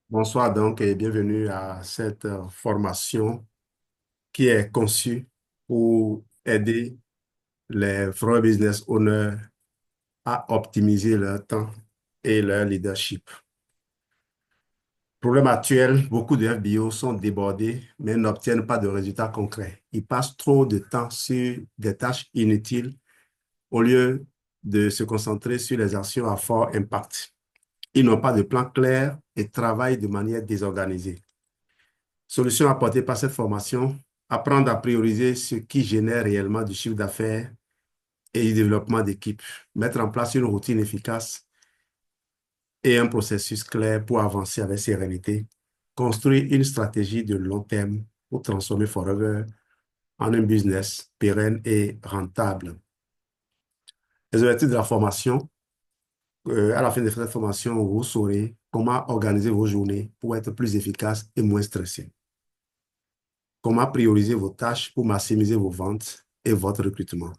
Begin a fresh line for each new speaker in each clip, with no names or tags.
Bonsoir donc et bienvenue à cette formation qui est conçue pour aider les vrais business owners à optimiser leur temps et leur leadership. Problème actuel, beaucoup de FBO sont débordés mais n'obtiennent pas de résultats concrets. Ils passent trop de temps sur des tâches inutiles au lieu de se concentrer sur les actions à fort impact. Ils n'ont pas de plan clair et travaillent de manière désorganisée. Solution apportée par cette formation, apprendre à prioriser ce qui génère réellement du chiffre d'affaires et du développement d'équipe, mettre en place une routine efficace et un processus clair pour avancer avec sérénité, construire une stratégie de long terme pour transformer Forever en un business pérenne et rentable. Les objectifs de la formation, à la fin de cette formation, vous saurez comment organiser vos journées pour être plus efficace et moins stressé. Comment prioriser vos tâches pour maximiser vos ventes et votre recrutement.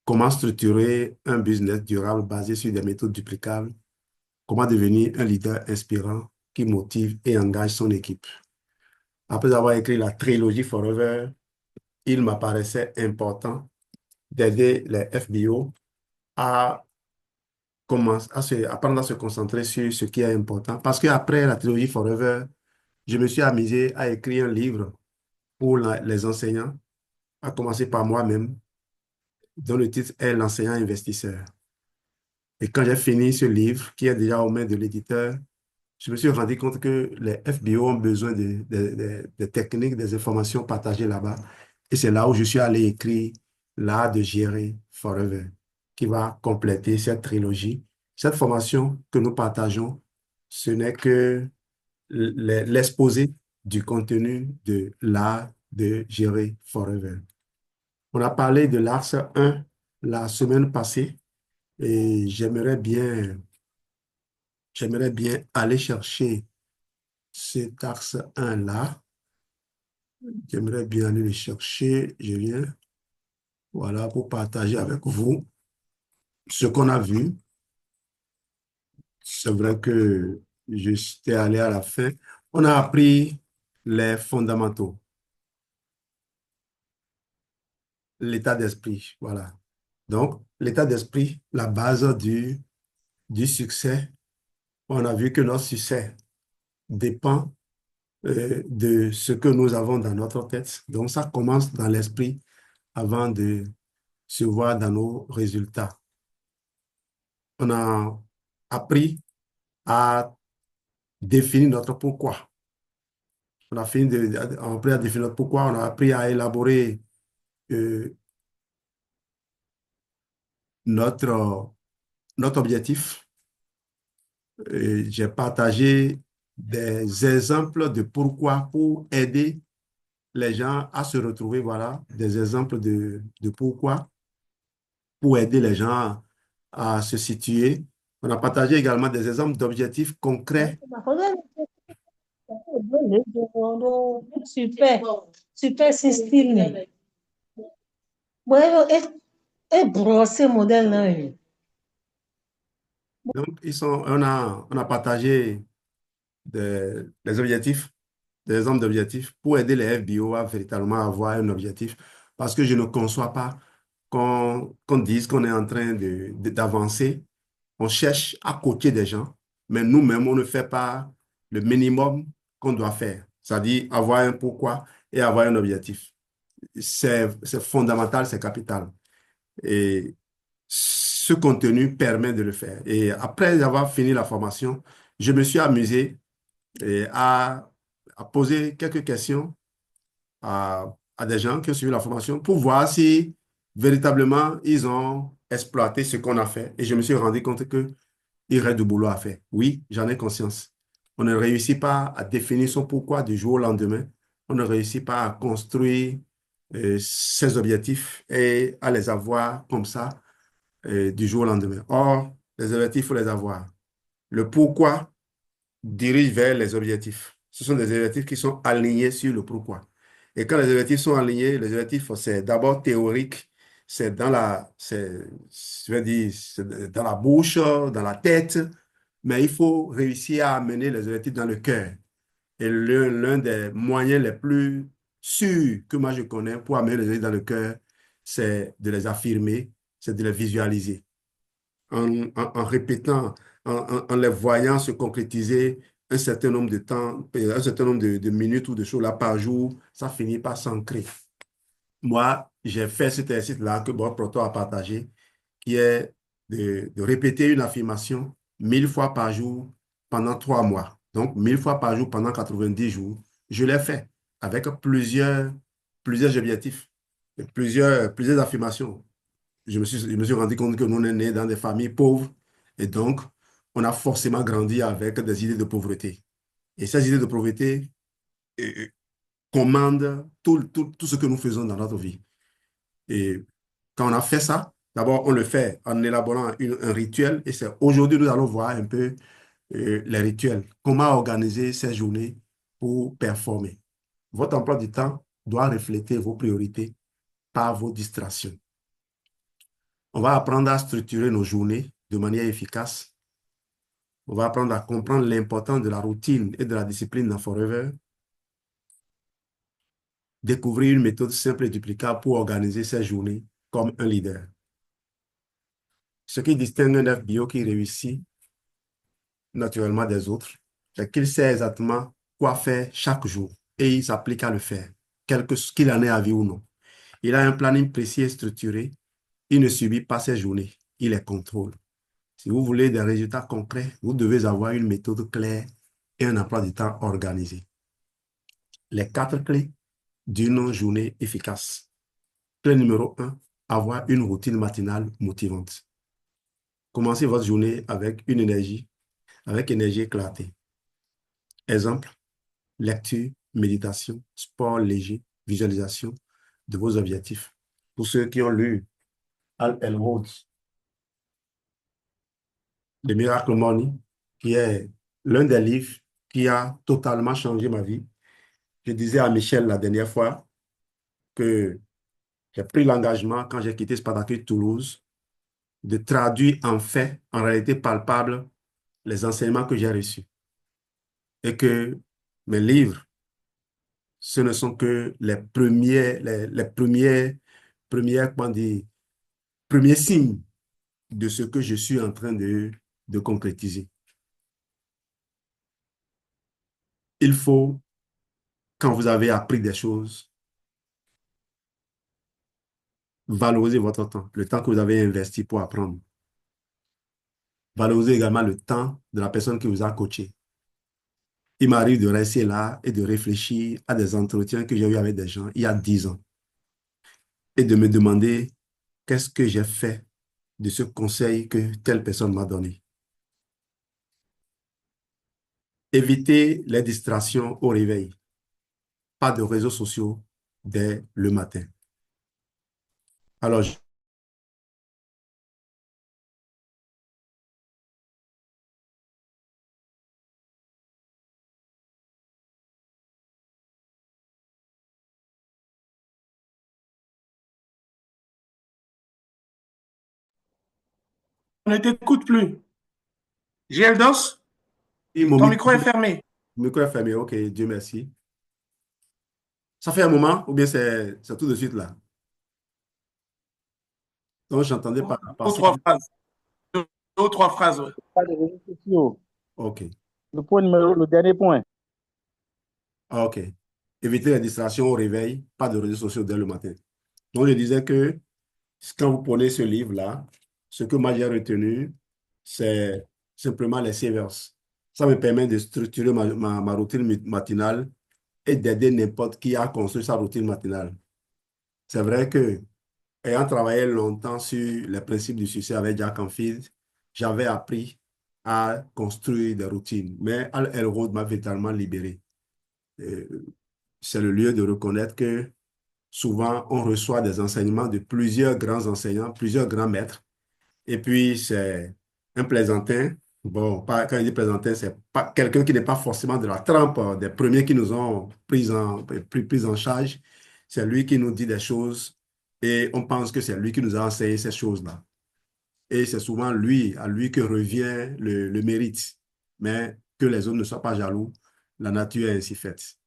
Comment structurer un business durable basé sur des méthodes duplicables. Comment devenir un leader inspirant qui motive et engage son équipe. Après avoir écrit la trilogie Forever, il m'apparaissait important d'aider les FBO à apprendre à se concentrer sur ce qui est important. Parce qu'après la trilogie Forever, je me suis amusé à écrire un livre pour les enseignants, à commencer par moi-même, dont le titre est L'enseignant investisseur. Et quand j'ai fini ce livre, qui est déjà aux mains de l'éditeur, je me suis rendu compte que les FBO ont besoin de techniques, des informations partagées là-bas. Et c'est là où je suis allé écrire L'art de gérer Forever, qui va compléter cette trilogie. Cette formation que nous partageons, ce n'est que l'exposé du contenu de L'art de gérer Forever. On a parlé de l'ARS 1 la semaine passée et j'aimerais bien aller chercher cet axe 1 là. J'aimerais bien aller le chercher. Je viens, voilà, pour partager avec vous ce qu'on a vu. C'est vrai que j'étais allé à la fin. On a appris les fondamentaux, l'état d'esprit, voilà. Donc, l'état d'esprit, la base du succès. On a vu que notre succès dépend de ce que nous avons dans notre tête. Donc, ça commence dans l'esprit avant de se voir dans nos résultats. On a appris à définir notre pourquoi. On a appris à définir notre pourquoi, on a appris à élaborer euh, notre, notre objectif. J'ai partagé des exemples de pourquoi pour aider les gens à se retrouver, voilà, des exemples de pourquoi pour aider les gens à se situer. On a partagé également des exemples d'objectifs concrets.
Super, super Sistine. Bueno, es brosser modèle là.
Donc, on a partagé des objectifs, des exemples d'objectifs pour aider les FBO à véritablement avoir un objectif. Parce que je ne conçois pas qu'on dise qu'on est en train d'avancer. On cherche à côté des gens, mais nous-mêmes, on ne fait pas le minimum qu'on doit faire. C'est-à-dire avoir un pourquoi et avoir un objectif. C'est fondamental, c'est capital. Et ce contenu permet de le faire. Et après avoir fini la formation, je me suis amusé à poser quelques questions à des gens qui ont suivi la formation pour voir si véritablement ils ont exploité ce qu'on a fait. Et je me suis rendu compte qu'il reste du boulot à faire. Oui, j'en ai conscience. On ne réussit pas à définir son pourquoi du jour au lendemain. On ne réussit pas à construire ses objectifs et à les avoir comme ça du jour au lendemain. Or, les objectifs, il faut les avoir. Le pourquoi dirige vers les objectifs. Ce sont des objectifs qui sont alignés sur le pourquoi. Et quand les objectifs sont alignés, les objectifs, c'est d'abord théorique, c'est dans la, c'est, je vais dire, c'est dans la bouche, dans la tête, mais il faut réussir à amener les objectifs dans le cœur. Et l'un des moyens les plus sûrs que moi je connais pour amener les objectifs dans le cœur, c'est de les affirmer, c'est de les visualiser. En répétant, en les voyant se concrétiser un certain nombre de temps, un certain nombre de minutes ou de choses là par jour, ça finit par s'ancrer. Moi, j'ai fait cet exercice-là que Bob Proto a partagé, qui est de répéter une affirmation 1000 fois par jour pendant 3 mois. Donc, 1000 fois par jour pendant 90 jours. Je l'ai fait avec plusieurs objectifs, et plusieurs affirmations. Je me suis rendu compte que nous on est nés dans des familles pauvres et donc on a forcément grandi avec des idées de pauvreté. Et ces idées de pauvreté euh, commandent tout ce que nous faisons dans notre vie. Et quand on a fait ça, d'abord, on le fait en élaborant un rituel. Et c'est aujourd'hui, nous allons voir un peu les rituels. Comment organiser ces journées pour performer. Votre emploi du temps doit refléter vos priorités par vos distractions. On va apprendre à structurer nos journées de manière efficace. On va apprendre à comprendre l'importance de la routine et de la discipline dans Forever. Découvrir une méthode simple et duplicable pour organiser ces journées comme un leader. Ce qui distingue un FBO qui réussit naturellement des autres, c'est qu'il sait exactement quoi faire chaque jour et il s'applique à le faire, qu'il en ait envie ou non. Il a un planning précis et structuré. Il ne subit pas ses journées, il les contrôle. Si vous voulez des résultats concrets, vous devez avoir une méthode claire et un emploi du temps organisé. Les 4 clés d'une journée efficace. Clé numéro 1, avoir une routine matinale motivante. Commencez votre journée avec énergie et clarté. Exemple, lecture, méditation, sport léger, visualisation de vos objectifs. Pour ceux qui ont lu Al Elwood, The Miracle Money, qui est l'un des livres qui a totalement changé ma vie. Je disais à Michel la dernière fois que j'ai pris l'engagement, quand j'ai quitté Spartacus Toulouse, de traduire en fait, en réalité palpable, les enseignements que j'ai reçus. Et que mes livres, ce ne sont que comment dire, premiers signes de ce que je suis en train de concrétiser. Il faut, quand vous avez appris des choses, valoriser votre temps, le temps que vous avez investi pour apprendre. Valoriser également le temps de la personne qui vous a coaché. Il m'arrive de rester là et de réfléchir à des entretiens que j'ai eu avec des gens il y a 10 ans et de me demander qu'est-ce que j'ai fait de ce conseil que telle personne m'a donné. Éviter les distractions au réveil. Pas de réseaux sociaux dès le matin. Alors,
On ne t'écoute plus. Gieldos,
mon
ton micro est fermé.
micro est fermé. OK, Dieu merci. Ça fait un moment ou bien c'est tout de suite là? Donc, j'entendais pas
Deux ou
passer.
trois phrases. Deux ou trois phrases. Ouais.
Pas de réseaux sociaux.
OK.
Le dernier point.
OK. Éviter les distractions au réveil, pas de réseaux sociaux dès le matin. Donc, je disais que quand vous prenez ce livre-là, ce que moi j'ai retenu, c'est simplement les sévences. Ça me permet de structurer ma routine matinale et d'aider n'importe qui à construire sa routine matinale. C'est vrai que, ayant travaillé longtemps sur les principes du succès avec Jack Canfield, j'avais appris à construire des routines. Mais Al Elrod m'a véritablement libéré. Euh, C'est le lieu de reconnaître que souvent, on reçoit des enseignements de plusieurs grands enseignants, plusieurs grands maîtres. Et puis, c'est un plaisantin. Bon, quand il dit plaisantin, c'est pas quelqu'un qui n'est pas forcément de la trempe des premiers qui nous ont pris en charge. C'est lui qui nous dit des choses et on pense que c'est lui qui nous a enseigné ces choses-là. Et c'est souvent à lui que revient le mérite. mais que les autres ne soient pas jaloux. La nature est ainsi faite.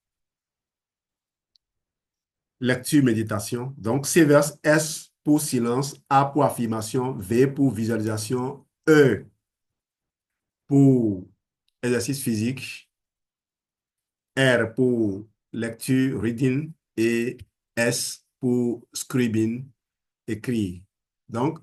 Lecture, méditation. Donc, C verse S pour silence, A pour affirmation, V pour visualisation, E pour exercice physique, R pour lecture, reading, et S pour scribing, écrire. Donc,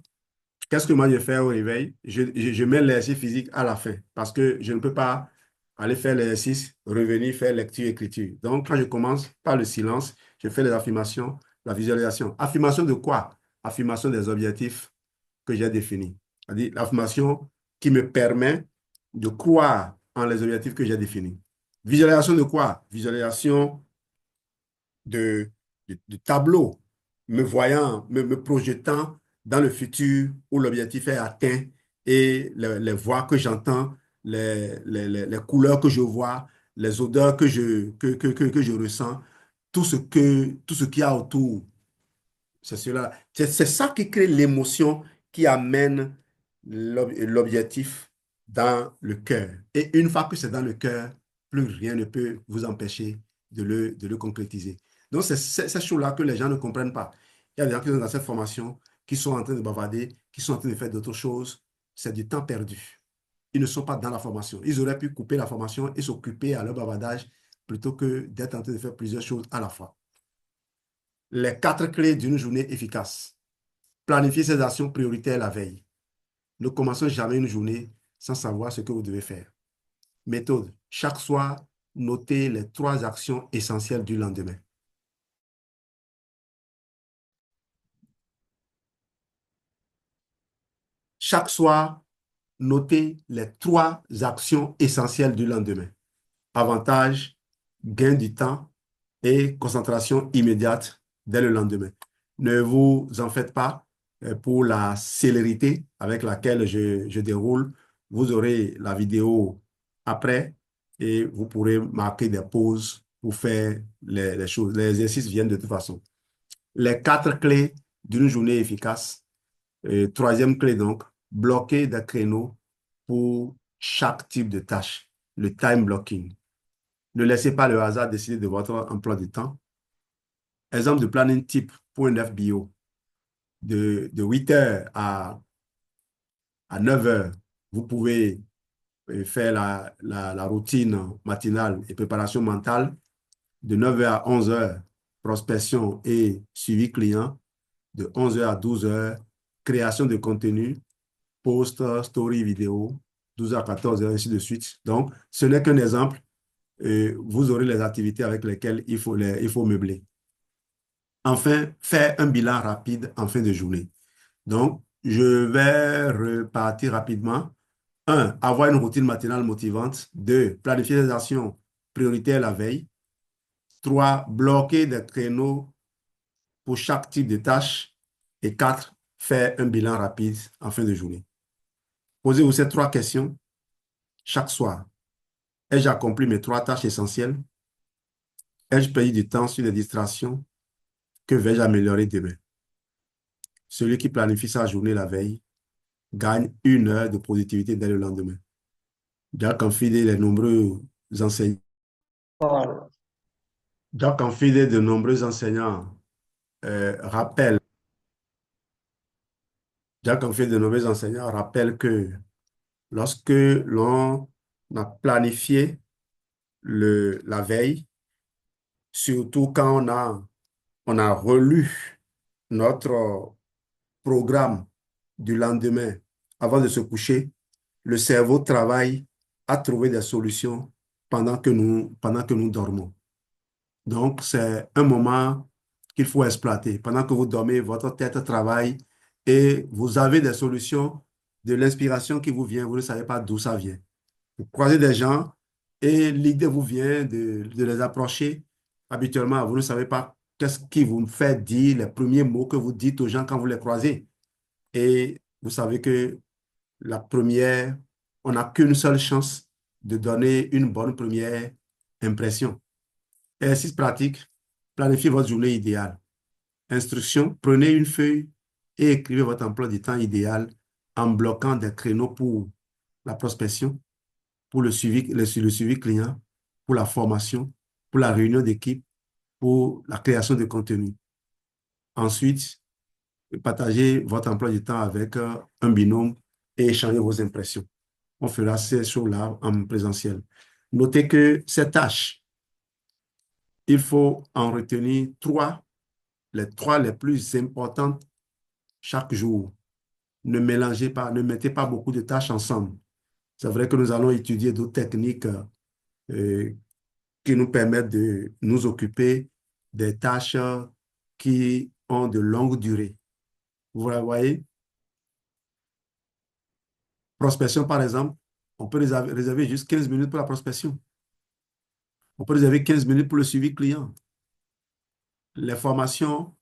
qu'est-ce que moi je fais au réveil? Je mets l'exercice physique à la fin parce que je ne peux pas aller faire l'exercice, revenir faire lecture, écriture. Donc, quand je commence par le silence, je fais les affirmations, la visualisation. Affirmation de quoi? Affirmation des objectifs que j'ai définis. C'est-à-dire l'affirmation qui me permet de croire en les objectifs que j'ai définis. Visualisation de quoi? Visualisation de tableau, me voyant, me projetant dans le futur où l'objectif est atteint et les voix que j'entends, les couleurs que je vois, les odeurs que je ressens, tout ce qu'il y a autour. C'est cela. C'est ça qui crée l'émotion qui amène l'objectif dans le cœur. Et une fois que c'est dans le cœur, plus rien ne peut vous empêcher de le concrétiser. Donc, c'est ces choses-là que les gens ne comprennent pas. Il y a des gens qui sont dans cette formation, qui sont en train de bavarder, qui sont en train de faire d'autres choses. C'est du temps perdu. Ils ne sont pas dans la formation. Ils auraient pu couper la formation et s'occuper à leur bavardage plutôt que d'être en train de faire plusieurs choses à la fois. Les 4 clés d'une journée efficace. Planifiez ses actions prioritaires la veille. Ne commencez jamais une journée sans savoir ce que vous devez faire. Méthode. Chaque soir, notez les 3 actions essentielles du lendemain. Chaque soir, notez les 3 actions essentielles du lendemain. Avantage, gain du temps et concentration immédiate dès le lendemain. Ne vous en faites pas pour la célérité avec laquelle je déroule. Vous aurez la vidéo après et vous pourrez marquer des pauses pour faire les choses. Les exercices viennent de toute façon. Les 4 clés d'une journée efficace. Troisième clé donc, bloquer des créneaux pour chaque type de tâche. Le time blocking. Ne laissez pas le hasard décider de votre emploi du temps. Exemple de planning type pour un FBO. De 8 heures à 9 heures, vous pouvez faire la routine matinale et préparation mentale. De 9 heures à 11 heures, prospection et suivi client. De 11 heures à 12 heures, création de contenu, post, story, vidéo. 12 heures à 14 heures, ainsi de suite. Donc, ce n'est qu'un exemple. Vous aurez les activités avec lesquelles il faut meubler. Enfin, faire un bilan rapide en fin de journée. Donc, je vais repartir rapidement. 1. Avoir une routine matinale motivante. 2. Planifier des actions prioritaires la veille. 3. Bloquer des créneaux pour chaque type de tâche. Et 4. Faire un bilan rapide en fin de journée. Posez-vous ces 3 questions chaque soir. Ai-je accompli mes 3 tâches essentielles? Ai-je perdu du temps sur des distractions? Que vais-je améliorer demain? Celui qui planifie sa journée la veille gagne 1 heure de productivité dès le lendemain. Jack Canfield les nombreux enseignants. Jack Canfield de nombreux enseignants rappellent. Jack Canfield de nombreux enseignants rappellent que lorsque l'on a planifié la veille, surtout quand on a relu notre programme du lendemain avant de se coucher, le cerveau travaille à trouver des solutions pendant que nous dormons. Donc, c'est un moment qu'il faut exploiter. Pendant que vous dormez, votre tête travaille et vous avez des solutions, de l'inspiration qui vous vient, vous ne savez pas d'où ça vient. Vous croisez des gens et l'idée vous vient de les approcher. Habituellement, vous ne savez pas qu'est-ce qui vous fait dire les premiers mots que vous dites aux gens quand vous les croisez. Et vous savez que la première, on n'a qu'une seule chance de donner une bonne première impression. Exercice pratique, planifiez votre journée idéale. Instruction, prenez une feuille et écrivez votre emploi du temps idéal en bloquant des créneaux pour la prospection, pour le suivi client, pour la formation, pour la réunion d'équipe, pour la création de contenu. Ensuite, partagez votre emploi du temps avec un binôme et échangez vos impressions. On fera ces choses-là en présentiel. Notez que ces tâches, il faut en retenir les trois les plus importantes chaque jour. Ne mélangez pas, ne mettez pas beaucoup de tâches ensemble. C'est vrai que nous allons étudier d'autres techniques qui nous permettent de nous occuper des tâches qui ont de longue durée. Vous la voyez? Prospection, par exemple, on peut réserver juste 15 minutes pour la prospection. On peut réserver 15 minutes pour le suivi client. Les formations,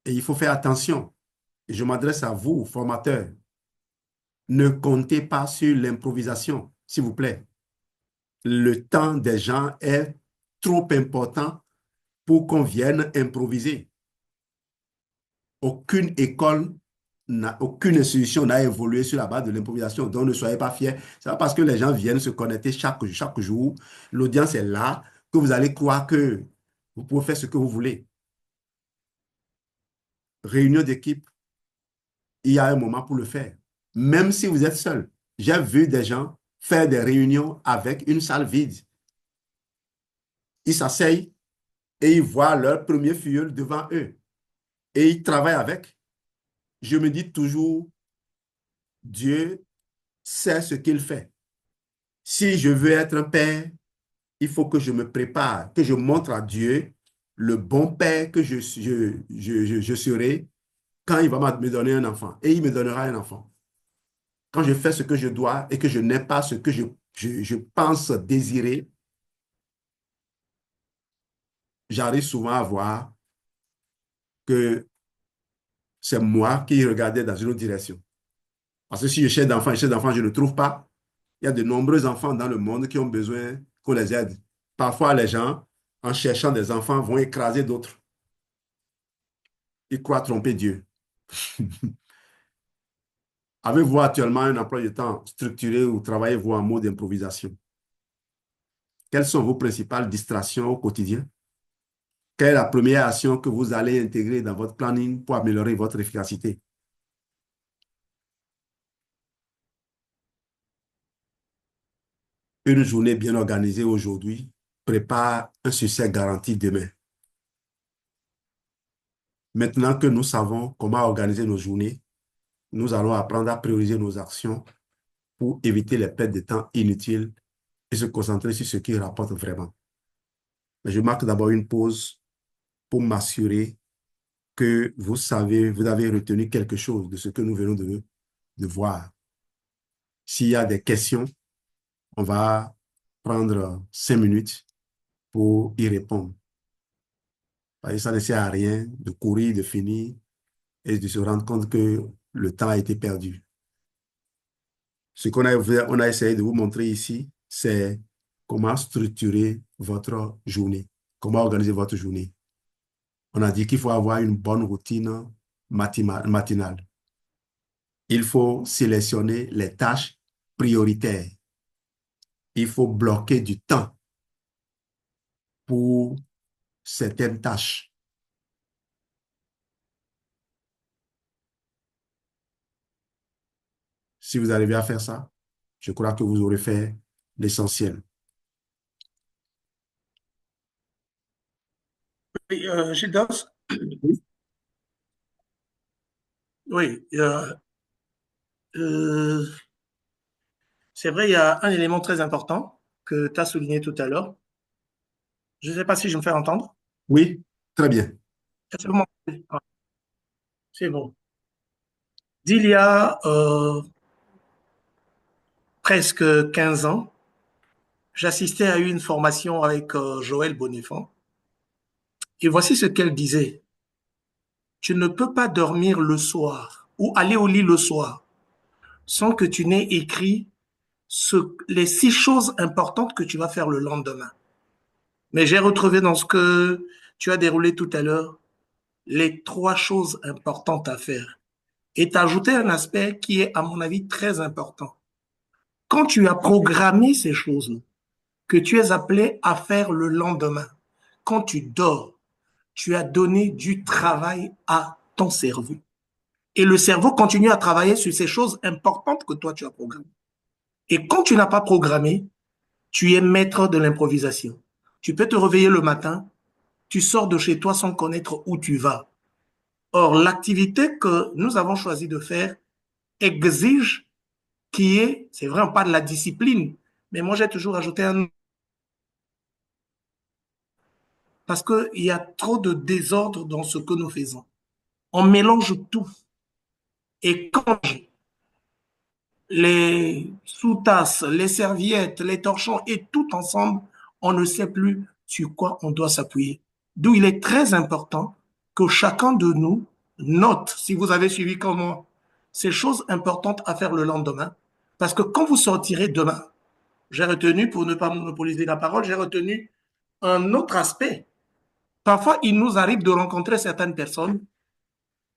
et il faut faire attention. Et je m'adresse à vous, formateurs. Ne comptez pas sur l'improvisation, s'il vous plaît. Le temps des gens est trop important pour qu'on vienne improviser. Aucune école, aucune institution n'a évolué sur la base de l'improvisation. Donc, ne soyez pas fiers. C'est pas parce que les gens viennent se connecter chaque jour, l'audience est là, que vous allez croire que vous pouvez faire ce que vous voulez. Réunion d'équipe, il y a un moment pour le faire. Même si vous êtes seul. J'ai vu des gens faire des réunions avec une salle vide. Ils s'asseyent et ils voient leur premier filleul devant eux. Et ils travaillent avec. Je me dis toujours, Dieu sait ce qu'il fait. Si je veux être un père, il faut que je me prépare, que je montre à Dieu le bon père que je serai quand il va me donner un enfant. Et il me donnera un enfant. Quand je fais ce que je dois et que je n'ai pas ce que je pense désirer, j'arrive souvent à voir que c'est moi qui regardais dans une autre direction. Parce que si je cherche d'enfants, je ne trouve pas. Il y a de nombreux enfants dans le monde qui ont besoin qu'on les aide. Parfois, les gens, en cherchant des enfants, vont écraser d'autres. Ils croient tromper Dieu. Avez-vous actuellement un emploi du temps structuré ou travaillez-vous en mode improvisation? Quelles sont vos principales distractions au quotidien? Quelle est la première action que vous allez intégrer dans votre planning pour améliorer votre efficacité? Une journée bien organisée aujourd'hui prépare un succès garanti demain. Maintenant que nous savons comment organiser nos journées, nous allons apprendre à prioriser nos actions pour éviter les pertes de temps inutiles et se concentrer sur ce qui rapporte vraiment. Mais je marque d'abord une pause pour m'assurer que vous savez, vous avez retenu quelque chose de ce que nous venons de voir. S'il y a des questions, on va prendre 5 minutes pour y répondre. Parce que ça ne sert à rien de courir, de finir et de se rendre compte que le temps a été perdu. Ce qu'on a essayé de vous montrer ici, c'est comment structurer votre journée, comment organiser votre journée. On a dit qu'il faut avoir une bonne routine matinale. Il faut sélectionner les tâches prioritaires. Il faut bloquer du temps pour certaines tâches. Si vous arrivez à faire ça, je crois que vous aurez fait l'essentiel.
Oui, Gildas? Oui, c'est vrai, il y a un élément très important que tu as souligné tout à l'heure. Je ne sais pas si je me fais entendre.
Oui, très bien.
Est-ce que vous m'entendez? Ah, c'est bon. Il y a presque 15 ans, j'assistais à une formation avec Joël Bonnefond. Et voici ce qu'elle disait. Tu ne peux pas dormir le soir ou aller au lit le soir sans que tu n'aies écrit les 6 choses importantes que tu vas faire le lendemain. Mais j'ai retrouvé dans ce que tu as déroulé tout à l'heure les 3 choses importantes à faire. Et tu as ajouté un aspect qui est, à mon avis, très important. quand tu as programmé ces choses que tu es appelé à faire le lendemain, quand tu dors, tu as donné du travail à ton cerveau. Et le cerveau continue à travailler sur ces choses importantes que toi, tu as programmées. Et quand tu n'as pas programmé, tu es maître de l'improvisation. Tu peux te réveiller le matin, tu sors de chez toi sans connaître où tu vas. Or, l'activité que nous avons choisi de faire exige qui est, c'est vraiment pas de la discipline, mais moi j'ai toujours ajouté un, parce qu'il y a trop de désordre dans ce que nous faisons. On mélange tout. Et quand les sous-tasses, les serviettes, les torchons et tout ensemble, on ne sait plus sur quoi on doit s'appuyer. D'où il est très important que chacun de nous note, si vous avez suivi comme moi, ces choses importantes à faire le lendemain. Parce que quand vous sortirez demain, j'ai retenu, pour ne pas monopoliser la parole, j'ai retenu un autre aspect. Parfois, il nous arrive de rencontrer certaines personnes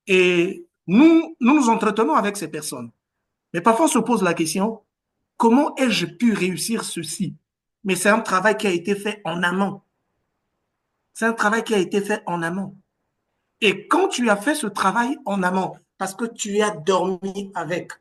et nous entretenons avec ces personnes. Mais parfois, on se pose la question, comment ai-je pu réussir ceci? Mais c'est un travail qui a été fait en amont. C'est un travail qui a été fait en amont. Et quand tu as fait ce travail en amont, parce que tu as dormi avec,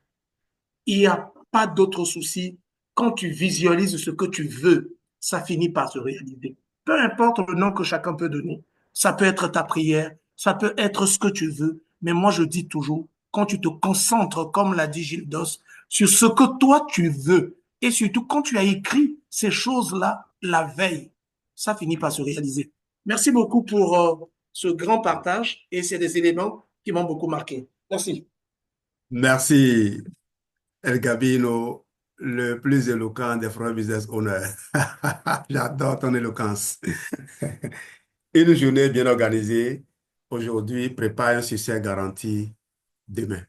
il n'y a pas d'autre souci. Quand tu visualises ce que tu veux, ça finit par se réaliser. Peu importe le nom que chacun peut donner, ça peut être ta prière, ça peut être ce que tu veux, mais moi je dis toujours, quand tu te concentres, comme l'a dit Gildos, sur ce que toi tu veux, et surtout quand tu as écrit ces choses-là la veille, ça finit par se réaliser. Merci beaucoup pour ce grand partage, et c'est des éléments qui m'ont beaucoup marqué. Merci.
Merci, El Gabino, le plus éloquent des frères business owners. J'adore ton éloquence. Une journée bien organisée aujourd'hui prépare un succès garanti demain.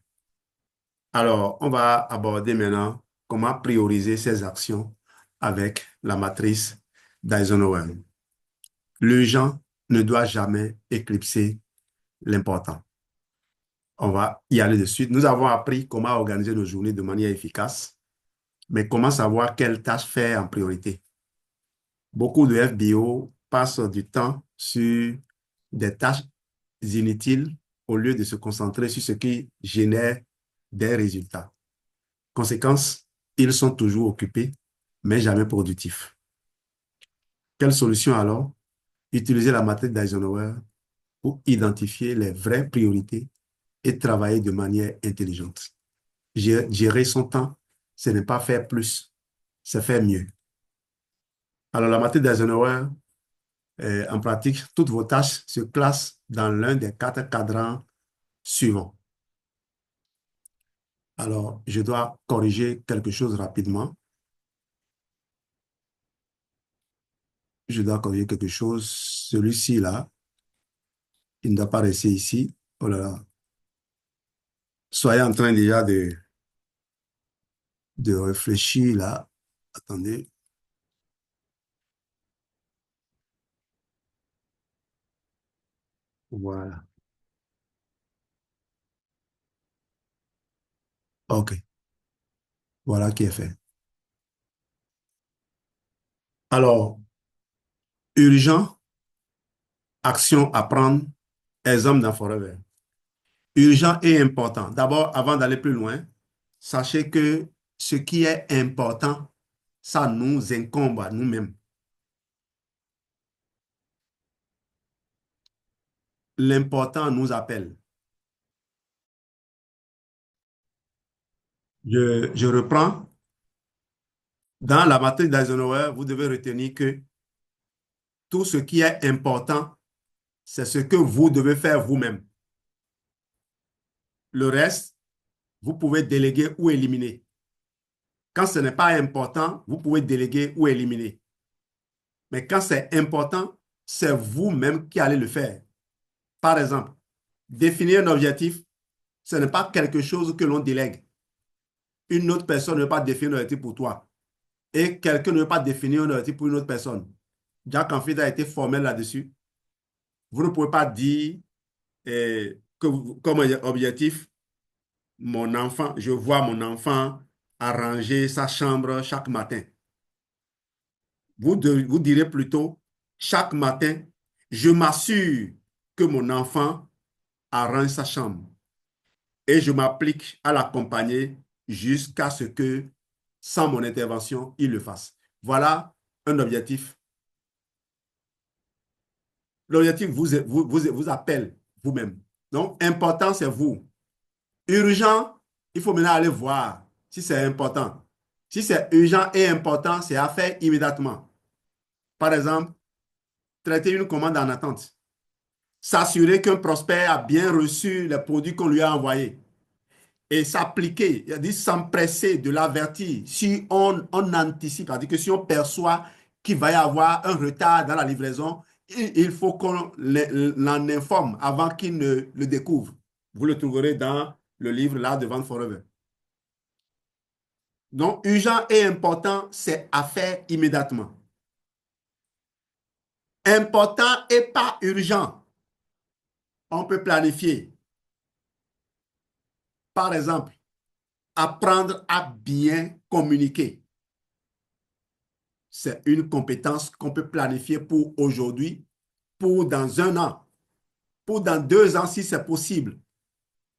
Alors, on va aborder maintenant comment prioriser ses actions avec la matrice d'Eisenhower. L'urgent ne doit jamais éclipser l'important. On va y aller de suite. Nous avons appris comment organiser nos journées de manière efficace, mais comment savoir quelle tâche faire en priorité? Beaucoup de FBO passent du temps sur des tâches inutiles au lieu de se concentrer sur ce qui génère des résultats. Conséquence, ils sont toujours occupés, mais jamais productifs. Quelle solution alors? Utiliser la matrice d'Eisenhower pour identifier les vraies priorités et travailler de manière intelligente. Gérer son temps, ce n'est pas faire plus, c'est faire mieux. Alors, la matrice d'Eisenhower, en pratique, toutes vos tâches se classent dans l'un des 4 cadrans suivants. Alors, je dois corriger quelque chose rapidement. Je dois corriger quelque chose. Celui-ci, là, il ne doit pas rester ici. Oh là là. Soyez en train déjà de réfléchir, là. Attendez. Voilà. OK. Voilà qui est fait. Alors, urgent, action à prendre, exemple dans Forever. Urgent et important. D'abord, avant d'aller plus loin, sachez que ce qui est important, ça nous incombe à nous-mêmes. L'important nous appelle. Je reprends. Dans la matrice d'Eisenhower, vous devez retenir que tout ce qui est important, c'est ce que vous devez faire vous-même. Le reste, vous pouvez déléguer ou éliminer. Quand ce n'est pas important, vous pouvez déléguer ou éliminer. Mais quand c'est important, c'est vous-même qui allez le faire. Par exemple, définir un objectif, ce n'est pas quelque chose que l'on délègue. Une autre personne ne veut pas définir un objectif pour toi. Et quelqu'un ne veut pas définir un objectif pour une autre personne. Jack Canfield a été formel là-dessus. Vous ne pouvez pas dire comme objectif, mon enfant, je vois mon enfant à ranger sa chambre chaque matin. Vous direz plutôt, chaque matin, je m'assure que mon enfant arrange sa chambre et je m'applique à l'accompagner jusqu'à ce que, sans mon intervention, il le fasse. Voilà un objectif. L'objectif vous appelle vous-même. Donc, important, c'est vous. Urgent, il faut maintenant aller voir si c'est important. Si c'est urgent et important, c'est à faire immédiatement. Par exemple, traiter une commande en attente. S'assurer qu'un prospect a bien reçu les produits qu'on lui a envoyés. Et s'appliquer, c'est-à-dire s'empresser de l'avertir si on anticipe, c'est-à-dire que si on perçoit qu'il va y avoir un retard dans la livraison, il faut qu'on l'en informe avant qu'il ne le découvre. Vous le trouverez dans le livre L'Art de vendre forever. Donc, urgent et important, c'est à faire immédiatement. Important et pas urgent, on peut planifier. Par exemple, apprendre à bien communiquer. C'est une compétence qu'on peut planifier pour aujourd'hui, pour dans 1 an, pour dans 2 ans si c'est possible.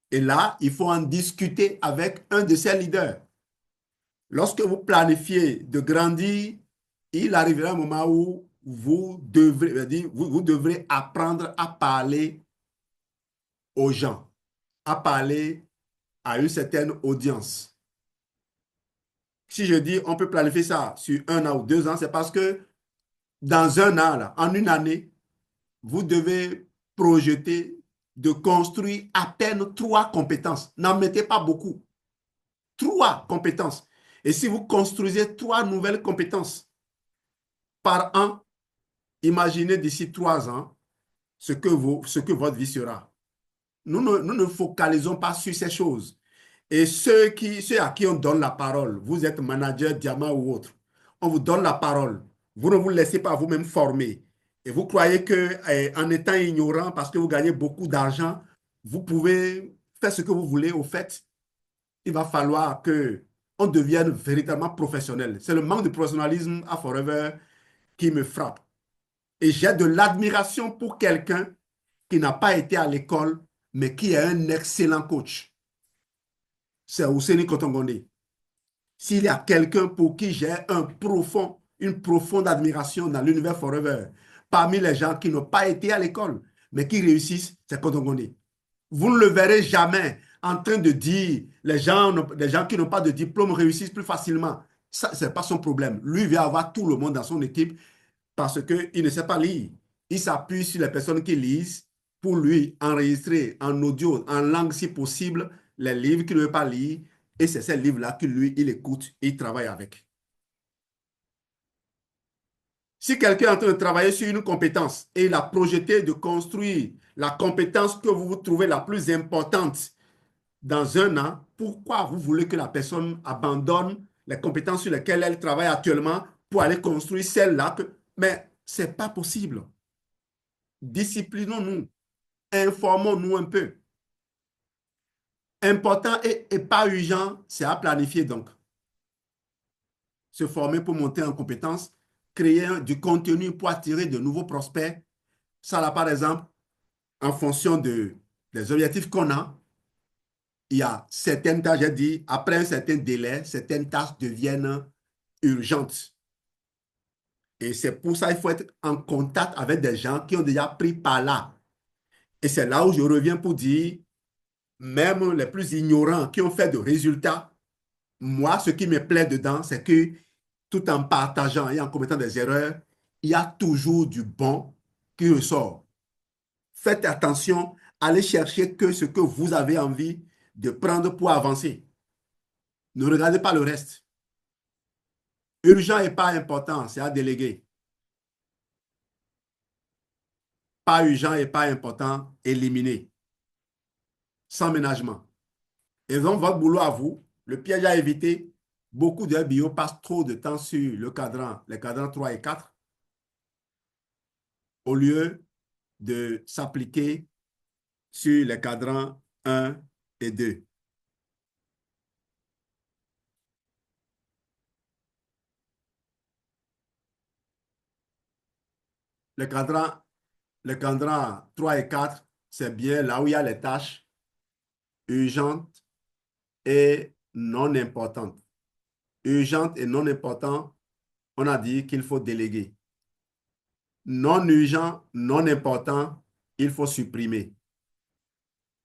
Et là, il faut en discuter avec un de ses leaders. Lorsque vous planifiez de grandir, il arrivera un moment où vous devrez apprendre à parler aux gens, à parler à une certaine audience. Si je dis on peut planifier ça sur 1 an ou 2 ans, c'est parce que dans 1 an, là, en une année, vous devez projeter de construire à peine 3 compétences. N'en mettez pas beaucoup. 3 compétences. Et si vous construisez 3 nouvelles compétences par an, imaginez d'ici 3 ans ce que votre vie sera. Nous ne focalisons pas sur ces choses. Et ceux à qui on donne la parole, vous êtes manager, diamant ou autre, on vous donne la parole. Vous ne vous laissez pas vous-même former. Et vous croyez que en étant ignorant, parce que vous gagnez beaucoup d'argent, vous pouvez faire ce que vous voulez. Au fait, il va falloir que on devienne véritablement professionnel. C'est le manque de professionnalisme à Forever qui me frappe. Et j'ai de l'admiration pour quelqu'un qui n'a pas été à l'école, mais qui est un excellent coach. C'est Ouseni Kotongondé. S'il y a quelqu'un pour qui j'ai une profonde admiration dans l'univers Forever, parmi les gens qui n'ont pas été à l'école, mais qui réussissent, c'est Kotongondé. Vous ne le verrez jamais en train de dire les gens qui n'ont pas de diplôme réussissent plus facilement. Ça, ce n'est pas son problème. Lui, il veut avoir tout le monde dans son équipe parce qu'il ne sait pas lire. Il s'appuie sur les personnes qui lisent pour lui enregistrer en audio, en langue si possible, les livres qu'il ne veut pas lire. Et c'est ces livres-là que lui, il écoute et il travaille avec. Si quelqu'un est en train de travailler sur une compétence et il a projeté de construire la compétence que vous trouvez la plus importante dans 1 an, pourquoi vous voulez que la personne abandonne les compétences sur lesquelles elle travaille actuellement pour aller construire celle-là? Mais ce n'est pas possible. Disciplinons-nous, informons-nous un peu. Important et pas urgent, c'est à planifier donc. Se former pour monter en compétences, créer du contenu pour attirer de nouveaux prospects. Ça là, par exemple, en fonction des objectifs qu'on a, il y a certaines tâches, j'ai dit, après un certain délai, certaines tâches deviennent urgentes. Et c'est pour ça qu'il faut être en contact avec des gens qui ont déjà pris par là. Et c'est là où je reviens pour dire, même les plus ignorants qui ont fait de résultats, moi, ce qui me plaît dedans, c'est que tout en partageant et en commettant des erreurs, il y a toujours du bon qui ressort. Faites attention, allez chercher que ce que vous avez envie de prendre pour avancer. Ne regardez pas le reste. Urgent et pas important, c'est à déléguer. Pas urgent et pas important, éliminer. Sans ménagement. Et donc, votre boulot à vous, le piège à éviter, beaucoup de bio passent trop de temps sur les cadrans 3 et 4, au lieu de s'appliquer sur les cadrans 1 et 2. le cadran 3 et 4, c'est bien là où il y a les tâches urgentes et non importantes. Urgentes et non importantes, on a dit qu'il faut déléguer. Non urgent, non important, il faut supprimer.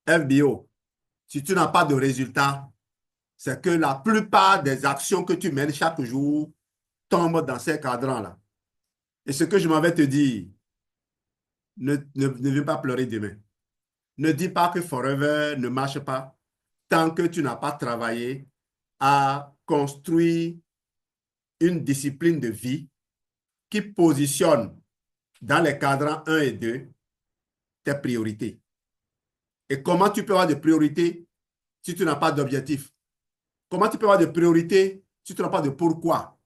FBO, si tu n'as pas de résultat, c'est que la plupart des actions que tu mènes chaque jour tombent dans ces cadrans-là. Et ce que je m'avais te dire, ne viens pas pleurer demain. Ne dis pas que Forever ne marche pas tant que tu n'as pas travaillé à construire une discipline de vie qui positionne dans les cadrans 1 et 2 tes priorités. Et comment tu peux avoir des priorités si tu n'as pas d'objectif? Comment tu peux avoir des priorités si tu n'as pas de pourquoi?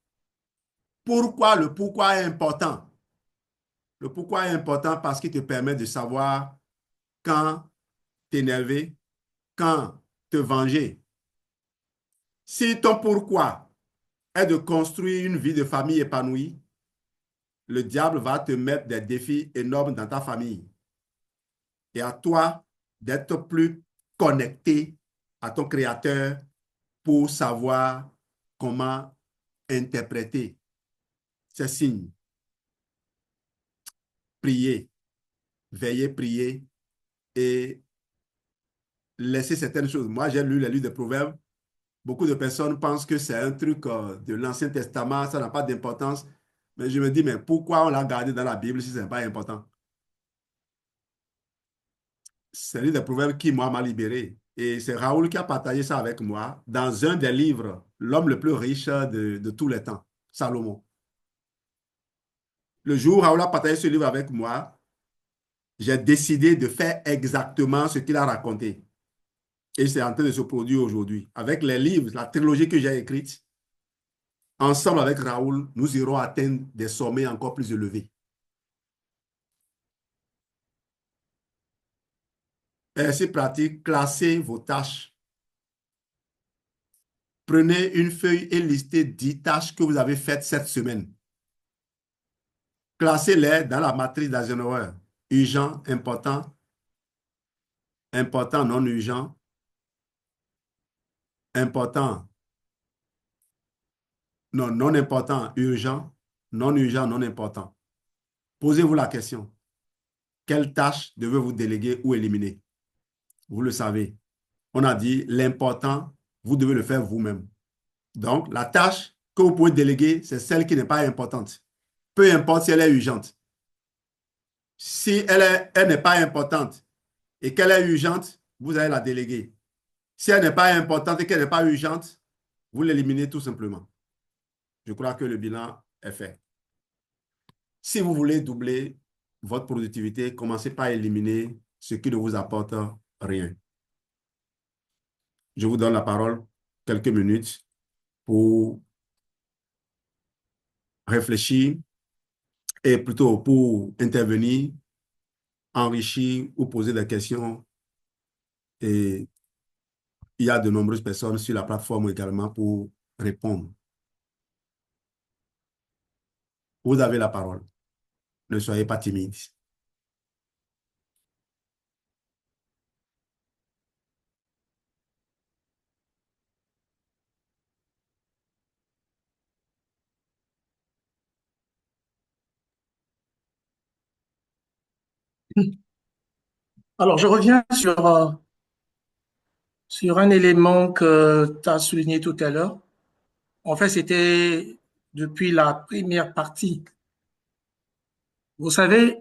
Pourquoi? Le pourquoi est important. Le pourquoi est important parce qu'il te permet de savoir quand t'énerver, quand te venger. Si ton pourquoi est de construire une vie de famille épanouie, le diable va te mettre des défis énormes dans ta famille. Et à toi d'être plus connecté à ton Créateur pour savoir comment interpréter ces signes. Prier, veiller, prier et laisser certaines choses. Moi, j'ai lu les livres de Proverbes. Beaucoup de personnes pensent que c'est un truc de l'Ancien Testament, ça n'a pas d'importance. Mais je me dis, mais pourquoi on l'a gardé dans la Bible si ce n'est pas important? C'est le livre des Proverbes qui, moi, m'a libéré. Et c'est Raoul qui a partagé ça avec moi dans un des livres, l'homme le plus riche de tous les temps, Salomon. Le jour où Raoul a partagé ce livre avec moi, j'ai décidé de faire exactement ce qu'il a raconté. Et c'est en train de se produire aujourd'hui. Avec les livres, la trilogie que j'ai écrite, ensemble avec Raoul, nous irons atteindre des sommets encore plus élevés. Exercice pratique, classez vos tâches. Prenez une feuille et listez 10 tâches que vous avez faites cette semaine. Classez-les dans la matrice d'Eisenhower. Urgent, important, important, non urgent, important, non important, urgent, non urgent, non important. Posez-vous la question. Quelle tâche devez-vous déléguer ou éliminer? Vous le savez. On a dit l'important, vous devez le faire vous-même. Donc, la tâche que vous pouvez déléguer, c'est celle qui n'est pas importante. Peu importe si elle est urgente. Si elle n'est pas importante et qu'elle est urgente, vous allez la déléguer. Si elle n'est pas importante et qu'elle n'est pas urgente, vous l'éliminez tout simplement. Je crois que le bilan est fait. Si vous voulez doubler votre productivité, commencez par éliminer ce qui ne vous apporte rien. Je vous donne la parole quelques minutes pour réfléchir et plutôt pour intervenir, enrichir ou poser des questions. Et il y a de nombreuses personnes sur la plateforme également pour répondre. Vous avez la parole. Ne soyez pas timide.
Alors, je reviens sur un élément que tu as souligné tout à l'heure. En fait, c'était depuis la première partie. Vous savez,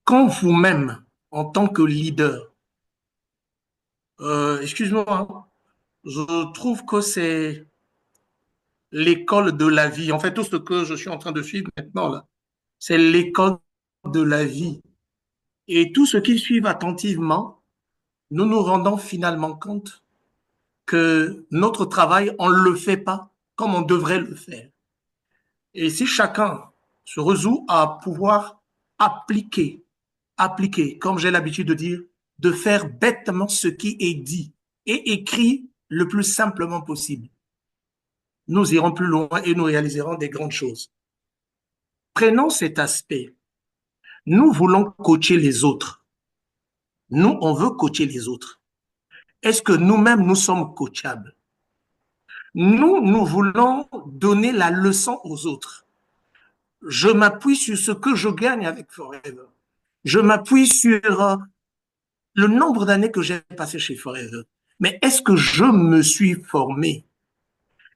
quand vous-même, en tant que leader, excuse-moi, hein, je trouve que c'est l'école de la vie. En fait, tout ce que je suis en train de suivre maintenant, là, c'est l'école de la vie. Et tous ceux qui suivent attentivement, nous nous rendons finalement compte que notre travail, on ne le fait pas comme on devrait le faire. Et si chacun se résout à pouvoir appliquer, comme j'ai l'habitude de dire, de faire bêtement ce qui est dit et écrit le plus simplement possible, nous irons plus loin et nous réaliserons des grandes choses. prenons cet aspect. Nous voulons coacher les autres. Nous, on veut coacher les autres. Est-ce que nous-mêmes, nous sommes coachables? Nous voulons donner la leçon aux autres. Je m'appuie sur ce que je gagne avec Forever. Je m'appuie sur le nombre d'années que j'ai passé chez Forever. Mais est-ce que je me suis formé?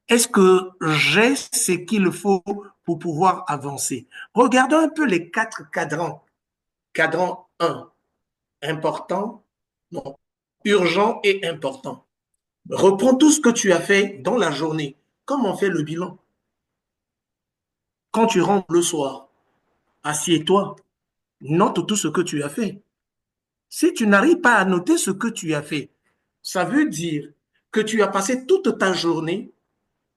Est-ce que j'ai ce qu'il faut pour pouvoir avancer? Regardons un peu les 4 cadrans. Cadran 1, important, non, urgent et important. Reprends tout ce que tu as fait dans la journée. Comment on fait le bilan? Quand tu rentres le soir, assieds-toi, note tout ce que tu as fait. Si tu n'arrives pas à noter ce que tu as fait, ça veut dire que tu as passé toute ta journée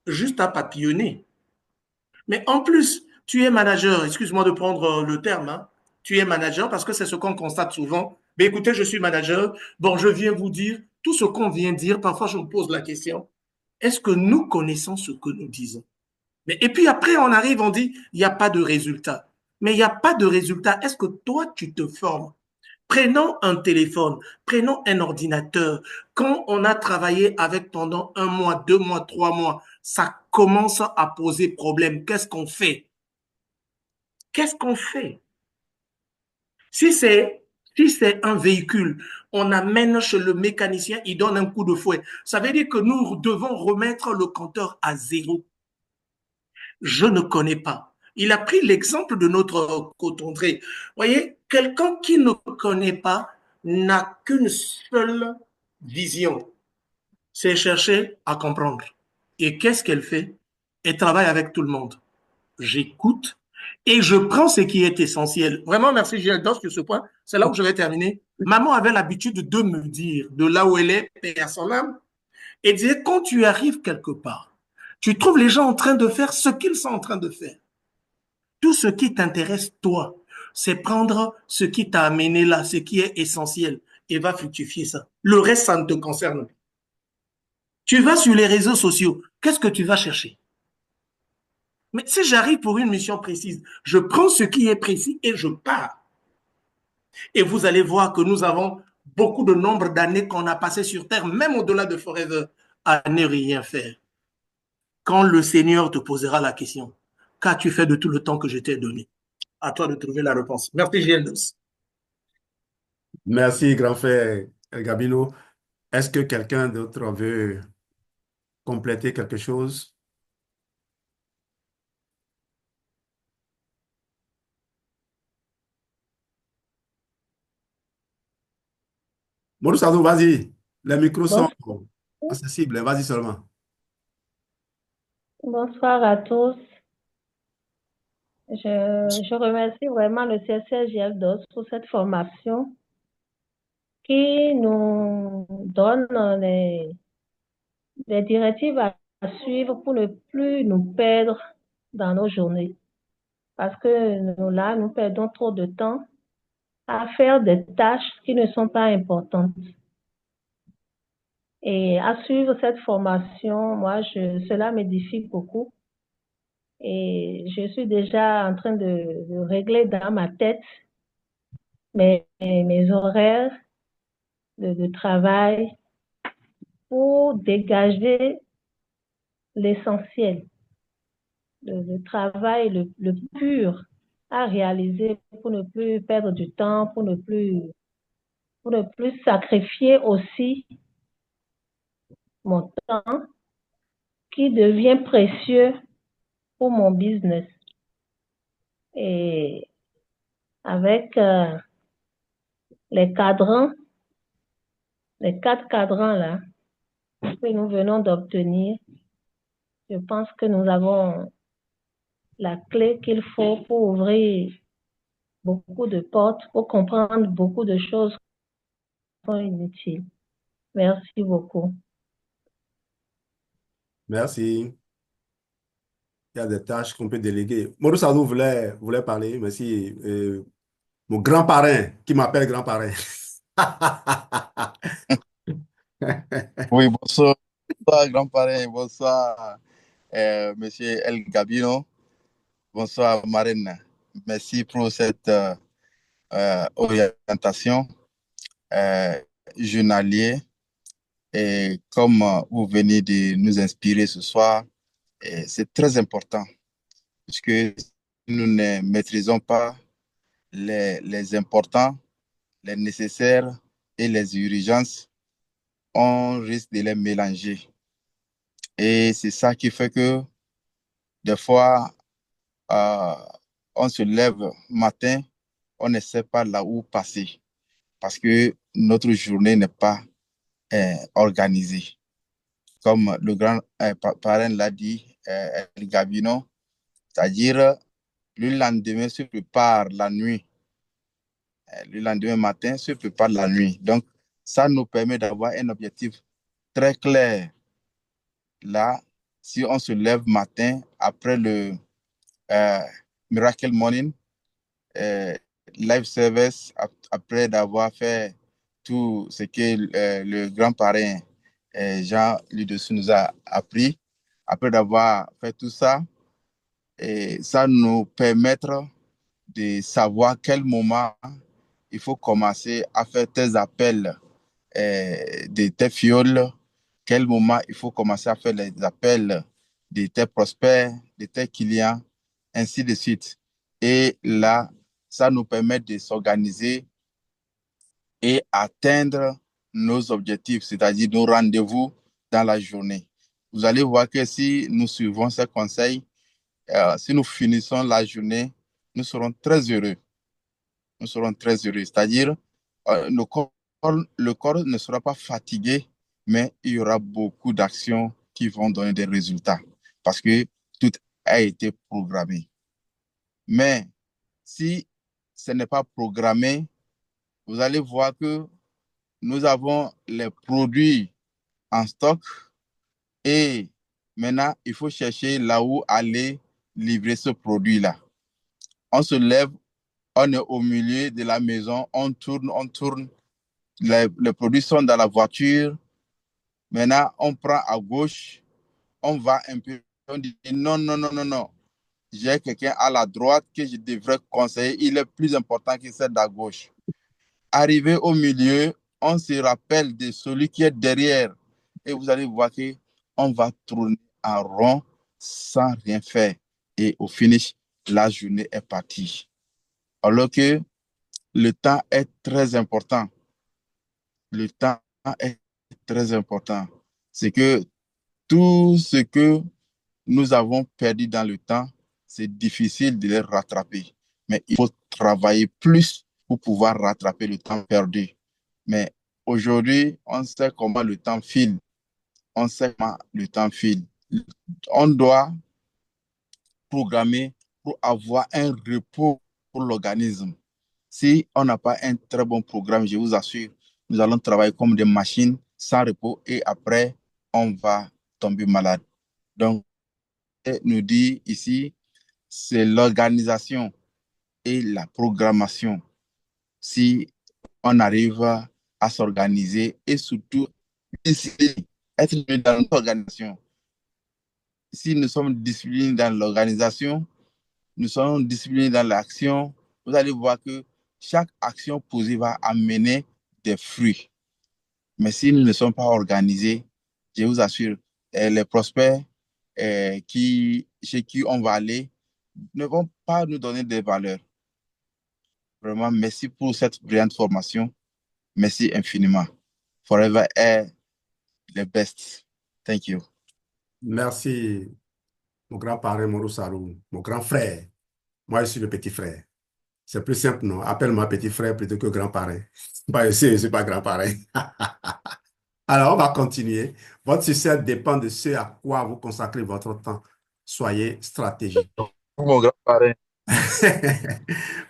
juste à papillonner. Mais en plus, tu es manager, excuse-moi de prendre le terme, hein, tu es manager parce que c'est ce qu'on constate souvent. Mais écoutez, je suis manager, bon, je viens vous dire tout ce qu'on vient dire. Parfois, je me pose la question, est-ce que nous connaissons ce que nous disons? Mais, et puis après, on arrive, on dit, il n'y a pas de résultat. Mais il n'y a pas de résultat. Est-ce que toi, tu te formes? Prenons un téléphone, prenons un ordinateur. Quand on a travaillé avec pendant 1 mois, 2 mois, 3 mois, ça commence à poser problème. Qu'est-ce qu'on fait? Qu'est-ce qu'on fait? Si c'est un véhicule, on amène chez le mécanicien, il donne un coup de fouet. Ça veut dire que nous devons remettre le compteur à zéro. Je ne connais pas. Il a pris l'exemple de notre coton-dré. Vous voyez, quelqu'un qui ne connaît pas n'a qu'une seule vision, c'est chercher à comprendre. Et qu'est-ce qu'elle fait? Elle travaille avec tout le monde. J'écoute et je prends ce qui est essentiel. Vraiment, merci Gilles sur ce point. C'est là où je vais terminer. Maman avait l'habitude de me dire, de là où elle est, paix à son âme, et disait, quand tu arrives quelque part, tu trouves les gens en train de faire ce qu'ils sont en train de faire. Tout ce qui t'intéresse, toi, c'est prendre ce qui t'a amené là, ce qui est essentiel, et va fructifier ça. Le reste, ça ne te concerne pas. Tu vas sur les réseaux sociaux, qu'est-ce que tu vas chercher? Mais si j'arrive pour une mission précise, je prends ce qui est précis et je pars. Et vous allez voir que nous avons beaucoup de nombre d'années qu'on a passé sur Terre, même au-delà de Forever, à ne rien faire. Quand le Seigneur te posera la question, qu'as-tu fait de tout le temps que je t'ai donné? À toi de trouver la réponse. Merci, Gilles.
Merci, grand frère Gabino. Est-ce que quelqu'un d'autre veut compléter quelque chose? Modou Sadou, vas-y. Les micros sont accessibles. Vas-y seulement.
Bonsoir à tous. Je remercie vraiment le CCGL DOS pour cette formation qui nous donne les directives à suivre pour ne plus nous perdre dans nos journées. Parce que nous perdons trop de temps à faire des tâches qui ne sont pas importantes. Et à suivre cette formation, cela m'édifie beaucoup. Et je suis déjà en train de régler dans ma tête mes horaires de travail pour dégager l'essentiel, le travail le pur à réaliser pour ne plus perdre du temps, pour ne plus sacrifier aussi mon temps qui devient précieux pour mon business. Et avec les 4 cadrans là que nous venons d'obtenir, je pense que nous avons la clé qu'il faut pour ouvrir beaucoup de portes, pour comprendre beaucoup de choses qui sont inutiles. Merci beaucoup.
Merci. Il y a des tâches qu'on peut déléguer. Modou Sadou voulait parler. Merci. Mon grand parrain, qui m'appelle grand parrain.
Oui, bonsoir, bonsoir grand-parrain, bonsoir Monsieur El Gabino, bonsoir Marina. merci pour cette orientation journalière. Et comme vous venez de nous inspirer ce soir, c'est très important puisque nous ne maîtrisons pas les importants, les nécessaires et les urgences, on risque de les mélanger. Et c'est ça qui fait que des fois, euh, on se lève matin, on ne sait pas là où passer parce que notre journée n'est pas organisée. Comme le grand parrain l'a dit, El Gabino, c'est-à-dire le lendemain se prépare la nuit. Le lendemain matin se prépare la nuit. Donc, ça nous permet d'avoir un objectif très clair. Là, si on se lève matin après le euh, Miracle Morning, euh, live service, après d'avoir fait tout ce que le grand parrain Jean Ludessus nous a appris, après d'avoir fait tout ça, et ça nous permettre de savoir quel moment il faut commencer à faire tes appels de tes fioles, quel moment il faut commencer à faire les appels de tes prospects, de tes clients, ainsi de suite. Et là, ça nous permet de s'organiser et atteindre nos objectifs, c'est-à-dire nos rendez-vous dans la journée. Vous allez voir que si nous suivons ces conseils, si nous finissons la journée, nous serons très heureux. Nous serons très heureux. C'est-à-dire, le corps ne sera pas fatigué, mais il y aura beaucoup d'actions qui vont donner des résultats parce que tout a été programmé. Mais si ce n'est pas programmé, vous allez voir que nous avons les produits en stock et maintenant, il faut chercher là où aller livrer ce produit-là. On se lève, on est au milieu de la maison, on tourne. Les produits sont dans la voiture. Maintenant, on prend à gauche, on va un peu, on dit non, non, non, non, non. J'ai quelqu'un à la droite que je devrais conseiller. Il est plus important que celle d'à gauche. Arrivé au milieu, on se rappelle de celui qui est derrière. Et vous allez voir qu'on va tourner en rond sans rien faire. Et au finish, la journée est partie. Alors que le temps est très important. Le temps est très important. C'est que tout ce que nous avons perdu dans le temps, c'est difficile de les rattraper. Mais il faut travailler plus pour pouvoir rattraper le temps perdu. Mais aujourd'hui, on sait comment le temps file. On sait comment le temps file. On doit programmer pour avoir un repos pour l'organisme. Si on n'a pas un très bon programme, je vous assure, nous allons travailler comme des machines sans repos et après, on va tomber malade. Donc, nous dit ici, c'est l'organisation et la programmation. Si on arrive à s'organiser et surtout être dans notre organisation. Si nous sommes disciplinés dans l'organisation, nous sommes disciplinés dans l'action, vous allez voir que chaque action posée va amener des fruits. Mais si nous ne sommes pas organisés, je vous assure, les prospects chez qui on va aller ne vont pas nous donner des valeurs. Vraiment, merci pour cette brillante formation. Merci infiniment. Forever est the best. Thank you.
Merci, mon grand parrain Moro Salou, mon grand frère. Moi, je suis le petit frère. C'est plus simple, non? Appelle-moi petit frère plutôt que grand parrain. Bah, je ne suis pas grand parrain. Alors, on va continuer. Votre succès dépend de ce à quoi vous consacrez votre temps. Soyez stratégique.
Mon grand parrain.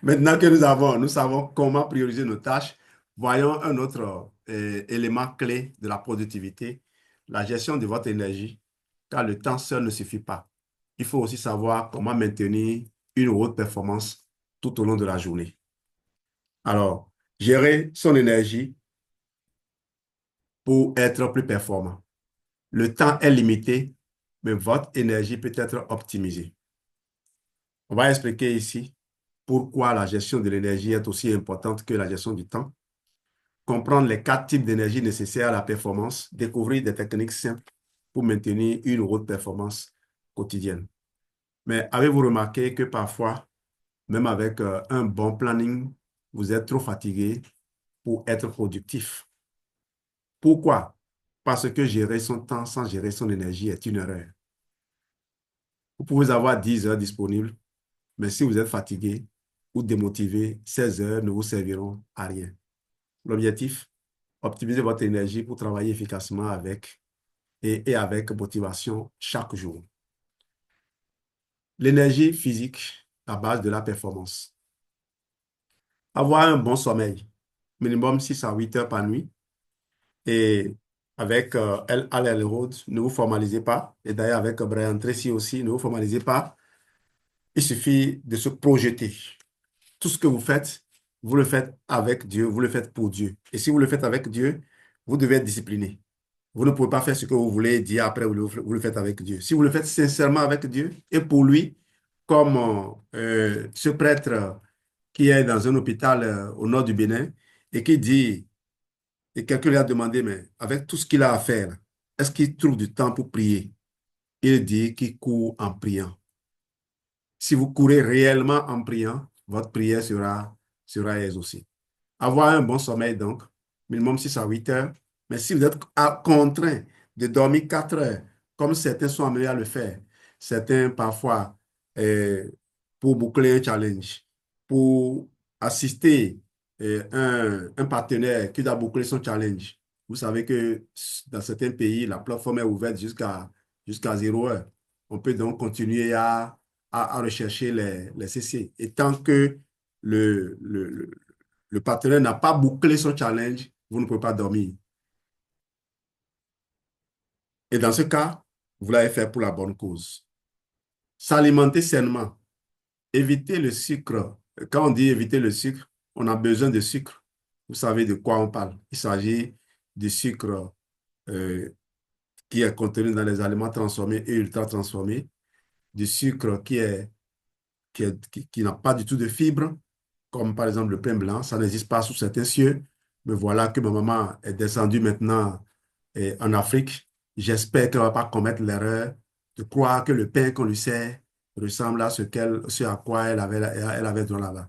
Maintenant que nous savons comment prioriser nos tâches, voyons un autre élément clé de la productivité, la gestion de votre énergie, car le temps seul ne suffit pas. Il faut aussi savoir comment maintenir une haute performance tout au long de la journée. Alors, gérer son énergie pour être plus performant. Le temps est limité, mais votre énergie peut être optimisée. On va expliquer ici. pourquoi la gestion de l'énergie est aussi importante que la gestion du temps, comprendre les 4 types d'énergie nécessaires à la performance, découvrir des techniques simples pour maintenir une haute performance quotidienne. Mais avez-vous remarqué que parfois, même avec un bon planning, vous êtes trop fatigué pour être productif? Pourquoi? Parce que gérer son temps sans gérer son énergie est une erreur. Vous pouvez avoir 10 heures disponibles, mais si vous êtes fatigué ou démotivé, 16 heures ne vous serviront à rien. L'objectif, optimiser votre énergie pour travailler efficacement avec et avec motivation chaque jour. L'énergie physique, la base de la performance. Avoir un bon sommeil, minimum 6 à 8 heures par nuit. Et avec Al Elrod, ne vous formalisez pas. Et d'ailleurs, avec Brian Tracy aussi, ne vous formalisez pas. Il suffit de se projeter. Tout ce que vous le faites avec Dieu, vous le faites pour Dieu. Et si vous le faites avec Dieu, vous devez être discipliné. Vous ne pouvez pas faire ce que vous voulez dire après, vous le faites avec Dieu. Si vous le faites sincèrement avec Dieu et pour lui, comme ce prêtre qui est dans un hôpital au nord du Bénin et qui dit, et quelqu'un lui a demandé, mais avec tout ce qu'il a à faire, est-ce qu'il trouve du temps pour prier? Il dit qu'il court en priant. Si vous courez réellement en priant, votre prière sera exaucée. Avoir un bon sommeil, donc, minimum 6 à 8 heures. Mais si vous êtes contraint de dormir 4 heures, comme certains sont amenés à le faire, certains parfois, pour boucler un challenge, pour assister un partenaire qui doit boucler son challenge. Vous savez que dans certains pays, la plateforme est ouverte jusqu'à 0 heure. On peut donc continuer à rechercher les CC. Et tant que le partenaire n'a pas bouclé son challenge, vous ne pouvez pas dormir. Et dans ce cas, vous l'avez fait pour la bonne cause. S'alimenter sainement. Éviter le sucre. Quand on dit éviter le sucre, on a besoin de sucre. Vous savez de quoi on parle. Il s'agit du sucre qui est contenu dans les aliments transformés et ultra transformés, du sucre qui n'a pas du tout de fibres, comme par exemple le pain blanc, ça n'existe pas sous certains cieux. Mais voilà que ma maman est descendue maintenant en Afrique. J'espère qu'elle ne va pas commettre l'erreur de croire que le pain qu'on lui sert ressemble à ce à quoi elle avait droit là-bas.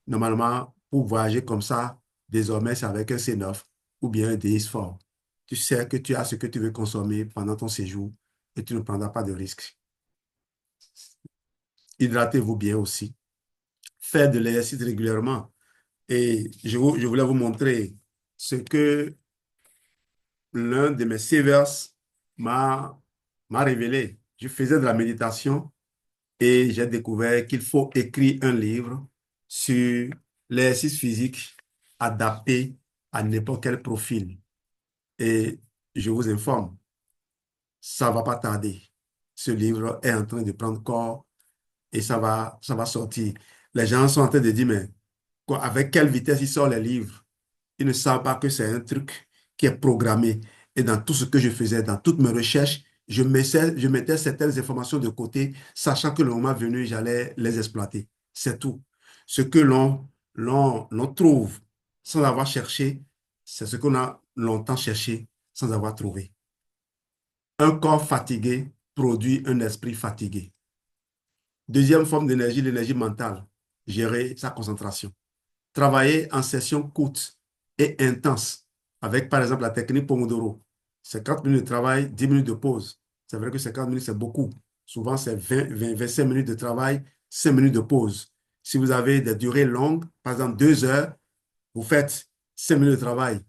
Normalement, pour voyager comme ça, désormais, c'est avec un C9 ou bien un DX fort. Tu sais que tu as ce que tu veux consommer pendant ton séjour et tu ne prendras pas de risques. Hydratez-vous bien aussi. Faites de l'exercice régulièrement. Et je voulais vous montrer ce que l'un de mes sévères m'a révélé. Je faisais de la méditation et j'ai découvert qu'il faut écrire un livre sur l'exercice physique adapté à n'importe quel profil. Et je vous informe, ça ne va pas tarder. Ce livre est en train de prendre corps et ça va sortir. Les gens sont en train de dire, mais avec quelle vitesse il sort les livres? Ils ne savent pas que c'est un truc qui est programmé. Et dans tout ce que je faisais, dans toutes mes recherches, je mettais certaines informations de côté, sachant que le moment venu, j'allais les exploiter. C'est tout. Ce que l'on trouve sans avoir cherché, c'est ce qu'on a longtemps cherché sans avoir trouvé. Un corps fatigué produit un esprit fatigué. Deuxième forme d'énergie, l'énergie mentale. Gérer sa concentration. Travailler en session courte et intense avec, par exemple, la technique Pomodoro. 50 minutes de travail, 10 minutes de pause. C'est vrai que 50 minutes, c'est beaucoup. Souvent, c'est 25 minutes de travail, 5 minutes de pause. Si vous avez des durées longues, par exemple 2 heures, vous faites 5 minutes de travail,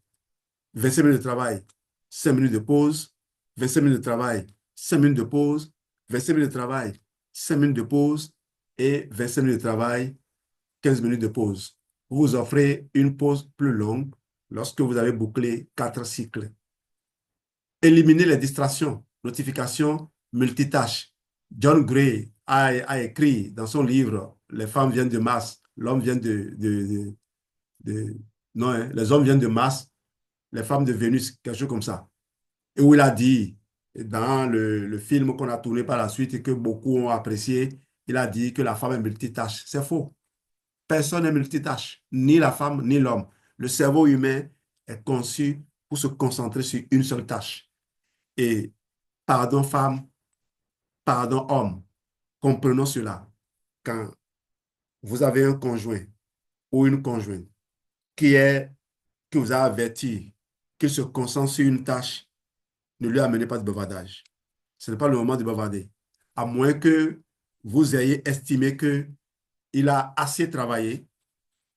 25 minutes de travail, 5 minutes de pause, 25 minutes de travail, 5 minutes de pause, 25 minutes de travail, 5 minutes de pause et 25 minutes de travail, 15 minutes de pause. Vous vous offrez une pause plus longue lorsque vous avez bouclé 4 cycles. Éliminez les distractions, notifications, multitâches. John Gray a écrit dans son livre « Les femmes viennent de Mars, l'homme vient non, hein, les hommes viennent de Mars, les femmes de Vénus », quelque chose comme ça. Et où il a dit, dans le film qu'on a tourné par la suite et que beaucoup ont apprécié, il a dit que la femme est multitâche. C'est faux. Personne n'est multitâche, ni la femme, ni l'homme. Le cerveau humain est conçu pour se concentrer sur une seule tâche. Et pardon femme, pardon homme, comprenons cela. Quand vous avez un conjoint ou une conjointe qui est, qui vous a averti qu'il se concentre sur une tâche, ne lui amenez pas de bavardage. Ce n'est pas le moment de bavarder. À moins que vous ayez estimé qu'il a assez travaillé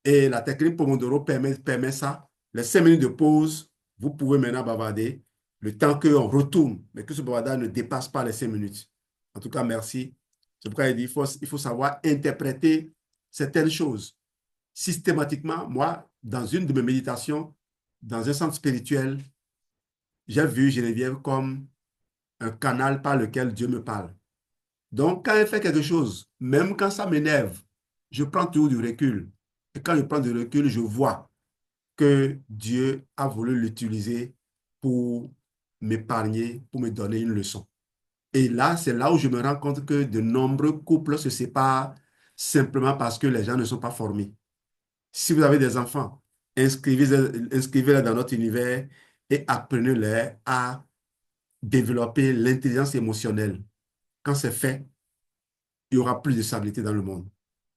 et la technique Pomodoro permet ça. Les 5 minutes de pause, vous pouvez maintenant bavarder le temps qu'on retourne, mais que ce bavardage ne dépasse pas les 5 minutes. En tout cas, merci. C'est pourquoi il faut savoir interpréter certaines choses. Systématiquement, moi, dans une de mes méditations, dans un centre spirituel, j'ai vu Geneviève comme un canal par lequel Dieu me parle. Donc, quand elle fait quelque chose, même quand ça m'énerve, je prends toujours du recul. Et quand je prends du recul, je vois que Dieu a voulu l'utiliser pour m'épargner, pour me donner une leçon. Et là, c'est là où je me rends compte que de nombreux couples se séparent simplement parce que les gens ne sont pas formés. Si vous avez des enfants, inscrivez-les dans notre univers et apprenez-les à développer l'intelligence émotionnelle. Quand c'est fait, il y aura plus de stabilité dans le monde.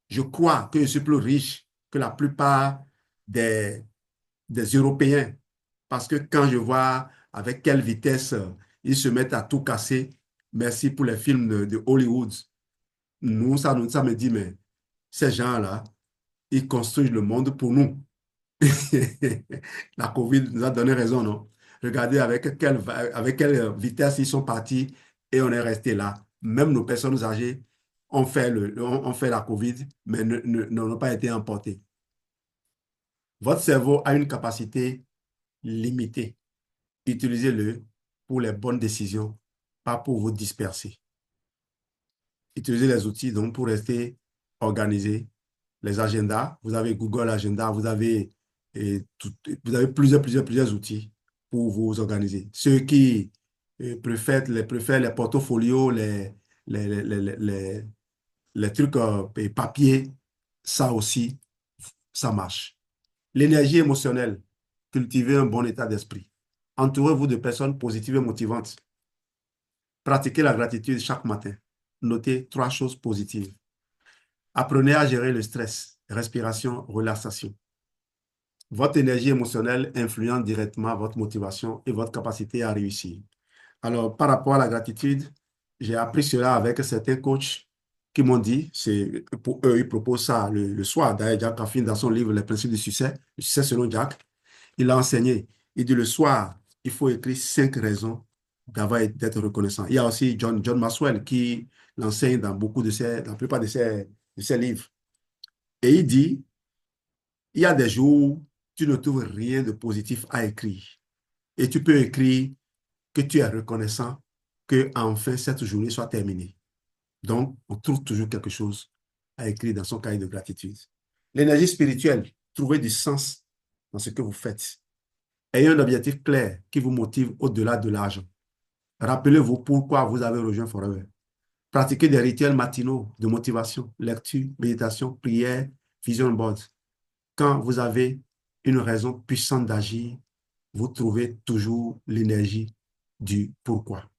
Je crois que je suis plus riche que la plupart des, des Européens parce que quand je vois avec quelle vitesse ils se mettent à tout casser, merci pour les films de Hollywood. Ça me dit, mais ces gens-là, ils construisent le monde pour nous. La COVID nous a donné raison, non? Regardez avec quelle vitesse ils sont partis et on est resté là. Même nos personnes âgées ont fait la COVID, mais n'ont pas été emportées. Votre cerveau a une capacité limitée. Utilisez-le pour les bonnes décisions, pas pour vous disperser. Utilisez les outils donc pour rester organisé. Les agendas, vous avez Google Agenda, vous avez plusieurs outils pour vous organiser. Ceux qui préfèrent les portfolios, les, les, les, les- les trucs papier, ça aussi, ça marche. L'énergie émotionnelle, cultivez un bon état d'esprit. Entourez-vous de personnes positives et motivantes. Pratiquez la gratitude chaque matin. Notez 3 choses positives. Apprenez à gérer le stress, respiration, relaxation. Votre énergie émotionnelle influence directement votre motivation et votre capacité à réussir. Alors, par rapport à la gratitude, j'ai appris cela avec certains coachs qui m'ont dit, pour eux, ils proposent ça le soir. D'ailleurs, Jack Canfield, dans son livre Les principes du succès, le succès selon Jack, il a enseigné. Il dit le soir, il faut écrire 5 raisons d'être reconnaissant. Il y a aussi John Maxwell qui l'enseigne dans dans la plupart de ses livres. Et il dit, il y a des jours où tu ne trouves rien de positif à écrire. Et tu peux écrire que tu es reconnaissant que enfin cette journée soit terminée. Donc, on trouve toujours quelque chose à écrire dans son cahier de gratitude. L'énergie spirituelle, trouvez du sens dans ce que vous faites. Ayez un objectif clair qui vous motive au-delà de l'argent. Rappelez-vous pourquoi vous avez rejoint Forever. Pratiquez des rituels matinaux de motivation, lecture, méditation, prière, vision board. Quand vous avez une raison puissante d'agir, vous trouvez toujours l'énergie du pourquoi.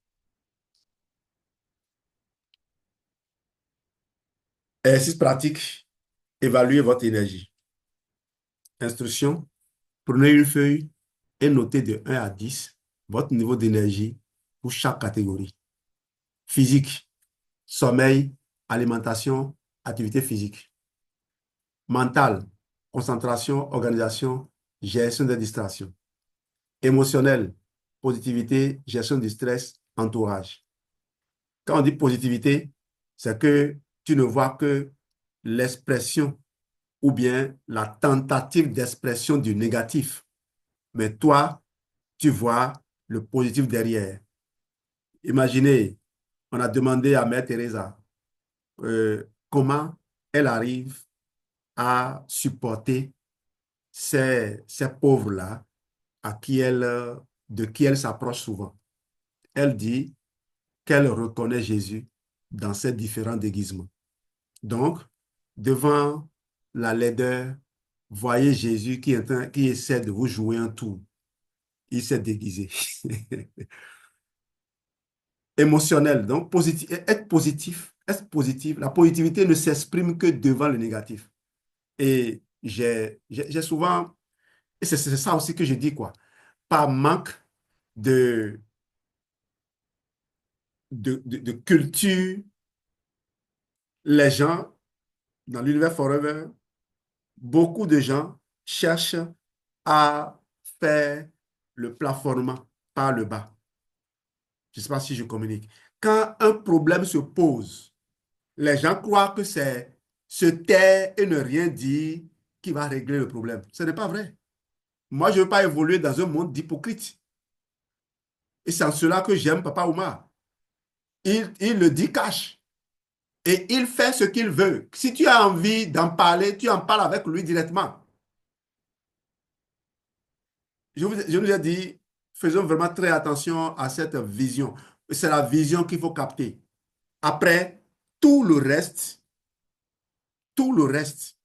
Exercice pratique, évaluez votre énergie. Instruction, prenez une feuille et notez de 1 à 10 votre niveau d'énergie pour chaque catégorie. Physique, sommeil, alimentation, activité physique. Mental, concentration, organisation, gestion des distractions. Émotionnel, positivité, gestion du stress, entourage. Quand on dit positivité, c'est que tu ne vois que l'expression ou bien la tentative d'expression du négatif. Mais toi, tu vois le positif derrière. Imaginez, on a demandé à Mère Teresa comment elle arrive à supporter ces pauvres-là de qui elle s'approche souvent. Elle dit qu'elle reconnaît Jésus dans ses différents déguisements. Donc, devant la laideur, voyez Jésus qui essaie de vous jouer un tour. Il s'est déguisé. Émotionnel, donc positif, être positif, être positif. La positivité ne s'exprime que devant le négatif. Et j'ai souvent, et c'est ça aussi que je dis, quoi, par manque de, de culture, les gens, dans l'univers forever, beaucoup de gens cherchent à faire le plafonnement par le bas. Je ne sais pas si je communique. Quand un problème se pose, les gens croient que c'est se taire et ne rien dire qui va régler le problème. Ce n'est pas vrai. Moi, je ne veux pas évoluer dans un monde d'hypocrites. Et c'est en cela que j'aime Papa Oumar. Il le dit cash. Et il fait ce qu'il veut. Si tu as envie d'en parler, tu en parles avec lui directement. Je nous ai dit, faisons vraiment très attention à cette vision. C'est la vision qu'il faut capter. Après, tout le reste, tout le reste,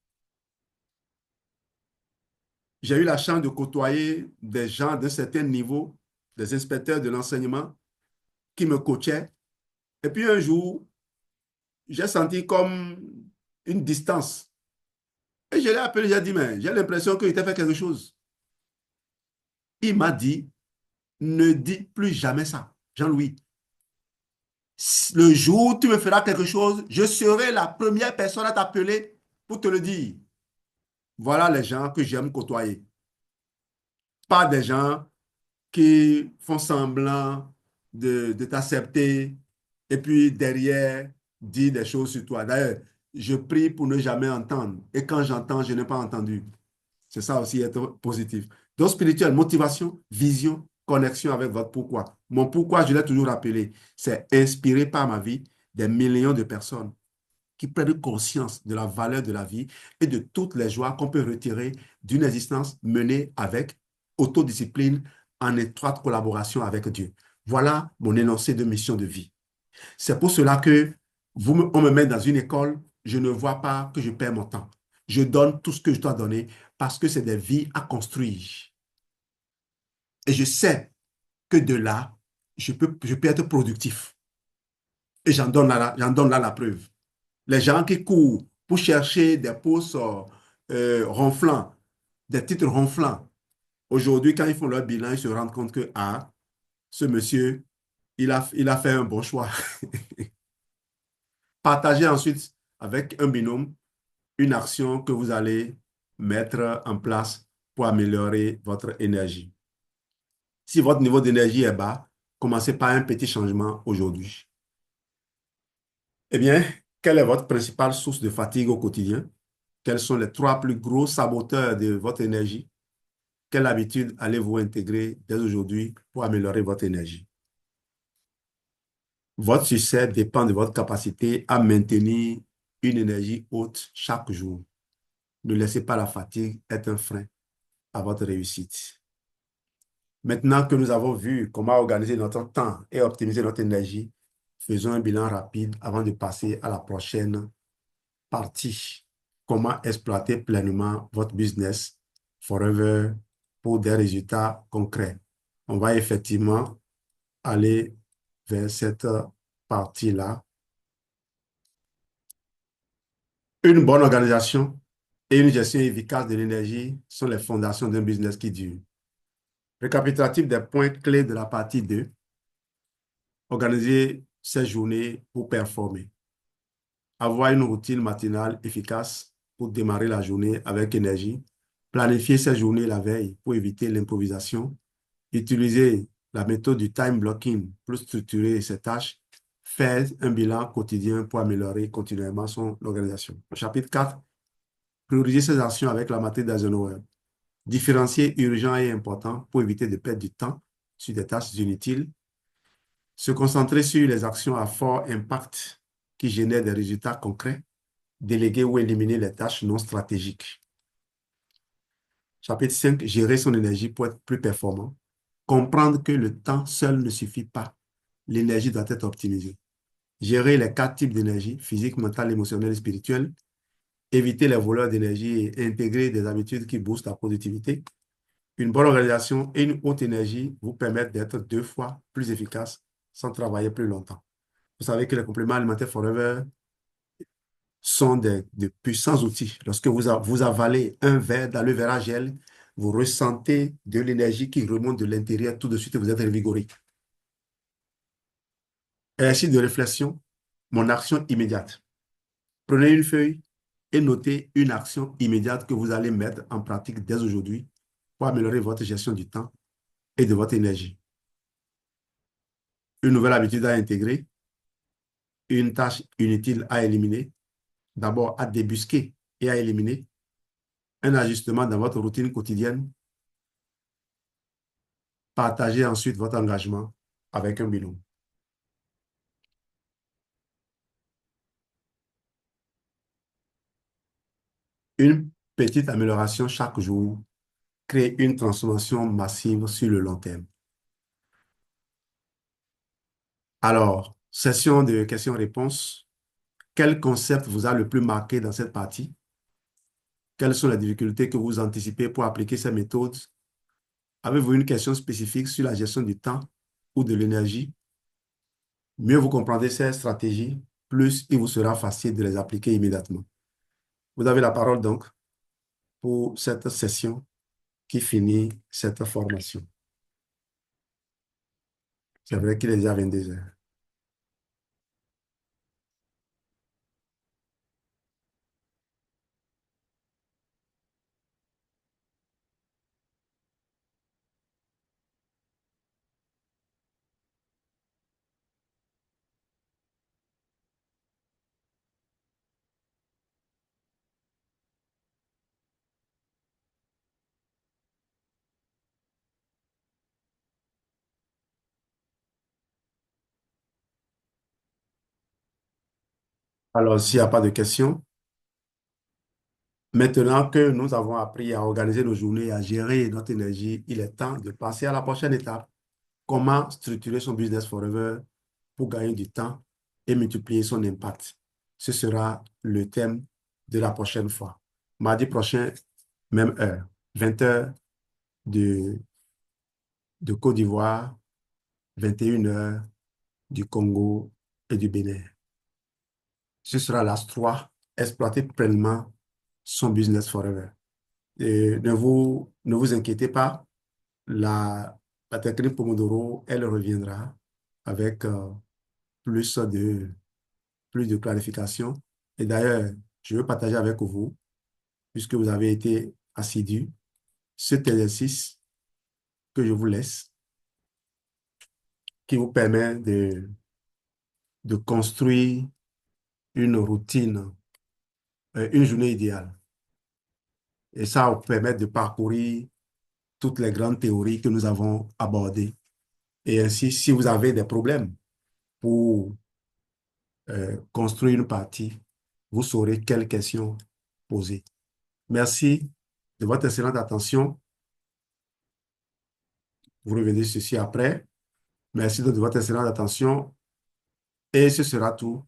j'ai eu la chance de côtoyer des gens d'un certain niveau, des inspecteurs de l'enseignement qui me coachaient. Et puis un jour, j'ai senti comme une distance. Et je l'ai appelé, j'ai dit, mais j'ai l'impression qu'il t'a fait quelque chose. Il m'a dit, ne dis plus jamais ça, Jean-Louis. Le jour où tu me feras quelque chose, je serai la première personne à t'appeler pour te le dire. Voilà les gens que j'aime côtoyer. Pas des gens qui font semblant de t'accepter et puis derrière dire des choses sur toi. D'ailleurs, je prie pour ne jamais entendre. Et quand j'entends, je n'ai pas entendu. C'est ça aussi être positif. Donc, spirituel, motivation, vision, connexion avec votre pourquoi. Mon pourquoi, je l'ai toujours rappelé, c'est inspiré par ma vie des millions de personnes qui prennent conscience de la valeur de la vie et de toutes les joies qu'on peut retirer d'une existence menée avec autodiscipline en étroite collaboration avec Dieu. Voilà mon énoncé de mission de vie. C'est pour cela que on me met dans une école, je ne vois pas que je perds mon temps. Je donne tout ce que je dois donner parce que c'est des vies à construire. Et je sais que de là, je peux être productif. Et j'en donne là la preuve. Les gens qui courent pour chercher des postes ronflants, des titres ronflants, aujourd'hui, quand ils font leur bilan, ils se rendent compte que, ah, ce monsieur, il a fait un bon choix. Partagez ensuite avec un binôme une action que vous allez mettre en place pour améliorer votre énergie. Si votre niveau d'énergie est bas, commencez par un petit changement aujourd'hui. Eh bien, quelle est votre principale source de fatigue au quotidien? Quels sont les 3 plus gros saboteurs de votre énergie? Quelle habitude allez-vous intégrer dès aujourd'hui pour améliorer votre énergie? Votre succès dépend de votre capacité à maintenir une énergie haute chaque jour. Ne laissez pas la fatigue être un frein à votre réussite. Maintenant que nous avons vu comment organiser notre temps et optimiser notre énergie, faisons un bilan rapide avant de passer à la prochaine partie. Comment exploiter pleinement votre business forever pour des résultats concrets. On va effectivement aller vers cette partie-là. Une bonne organisation et une gestion efficace de l'énergie sont les fondations d'un business qui dure. Récapitulatif des points clés de la partie 2. Organiser ses journées pour performer. Avoir une routine matinale efficace pour démarrer la journée avec énergie. Planifier ses journées la veille pour éviter l'improvisation. Utiliser la méthode du time blocking pour structurer ses tâches. Faire un bilan quotidien pour améliorer continuellement son organisation. Chapitre 4. Prioriser ses actions avec la matrice d'Eisenhower. Différencier urgent et important pour éviter de perdre du temps sur des tâches inutiles. Se concentrer sur les actions à fort impact qui génèrent des résultats concrets. Déléguer ou éliminer les tâches non stratégiques. Chapitre 5. Gérer son énergie pour être plus performant. Comprendre que le temps seul ne suffit pas. L'énergie doit être optimisée. Gérer les 4 types d'énergie, physique, mentale, émotionnelle et spirituelle. éviter les voleurs d'énergie et intégrer des habitudes qui boostent la productivité. Une bonne organisation et une haute énergie vous permettent d'être 2 fois plus efficace sans travailler plus longtemps. Vous savez que les compléments alimentaires Forever sont de puissants outils. Lorsque vous avalez un verre dans le verre à gel, vous ressentez de l'énergie qui remonte de l'intérieur tout de suite et vous êtes revigoré. Exercice de réflexion, mon action immédiate. Prenez une feuille et notez une action immédiate que vous allez mettre en pratique dès aujourd'hui pour améliorer votre gestion du temps et de votre énergie. Une nouvelle habitude à intégrer, une tâche inutile à éliminer, d'abord à débusquer et à éliminer, un ajustement dans votre routine quotidienne, partagez ensuite votre engagement avec un binôme. Une petite amélioration chaque jour crée une transformation massive sur le long terme. Alors, session de questions-réponses. Quel concept vous a le plus marqué dans cette partie? Quelles sont les difficultés que vous anticipez pour appliquer ces méthodes? Avez-vous une question spécifique sur la gestion du temps ou de l'énergie? Mieux vous comprendrez ces stratégies, plus il vous sera facile de les appliquer immédiatement. Vous avez la parole donc pour cette session qui finit cette formation. C'est vrai qu'il est déjà 22 heures. Alors, s'il n'y a pas de questions, maintenant que nous avons appris à organiser nos journées, à gérer notre énergie, il est temps de passer à la prochaine étape. Comment structurer son business forever pour gagner du temps et multiplier son impact. Ce sera le thème de la prochaine fois. Mardi prochain, même heure, 20 heures de Côte d'Ivoire, 21 heures du Congo et du Bénin. Ce sera l'As 3, exploiter pleinement son business forever. Et ne vous inquiétez pas, la technique Pomodoro, elle reviendra avec plus de clarification. Et d'ailleurs, je veux partager avec vous, puisque vous avez été assidus, cet exercice que je vous laisse, qui vous permet de construire une routine, une journée idéale. Et ça vous permet de parcourir toutes les grandes théories que nous avons abordées. Et ainsi, si vous avez des problèmes pour construire une partie, vous saurez quelles questions poser. Merci de votre excellente attention. Vous revenez ceci après. Merci de votre excellente attention. Et ce sera tout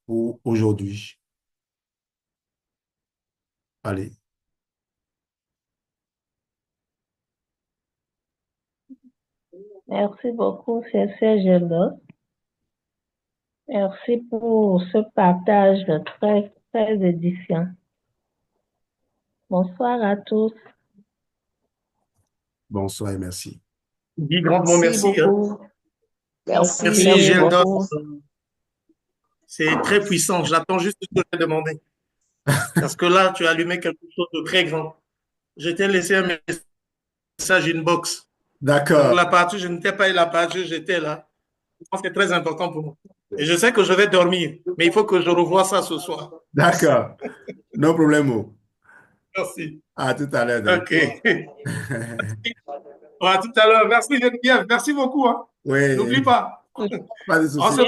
pour aujourd'hui. Allez.
Merci beaucoup, cher Gilda. Merci pour ce partage très, très édifiant. Bonsoir à tous.
Bonsoir et merci.
Dis grandement merci.
beaucoup.
Merci,
Merci
Gilda.
beaucoup.
C'est très puissant. J'attends juste ce que je t'ai demandé. Parce que là, tu as allumé quelque chose de très grand. Je t'ai laissé un message inbox.
D'accord.
Donc, la partie, je n'étais pas la partie, j'étais là. Je pense que c'est très important pour moi. Et je sais que je vais dormir, mais il faut que je revoie ça ce soir.
D'accord. No problème.
Merci.
À tout à l'heure.
OK. À tout à l'heure. Merci Geneviève. Merci beaucoup. Hein.
Oui.
N'oublie pas.
Pas de
On
souci.
se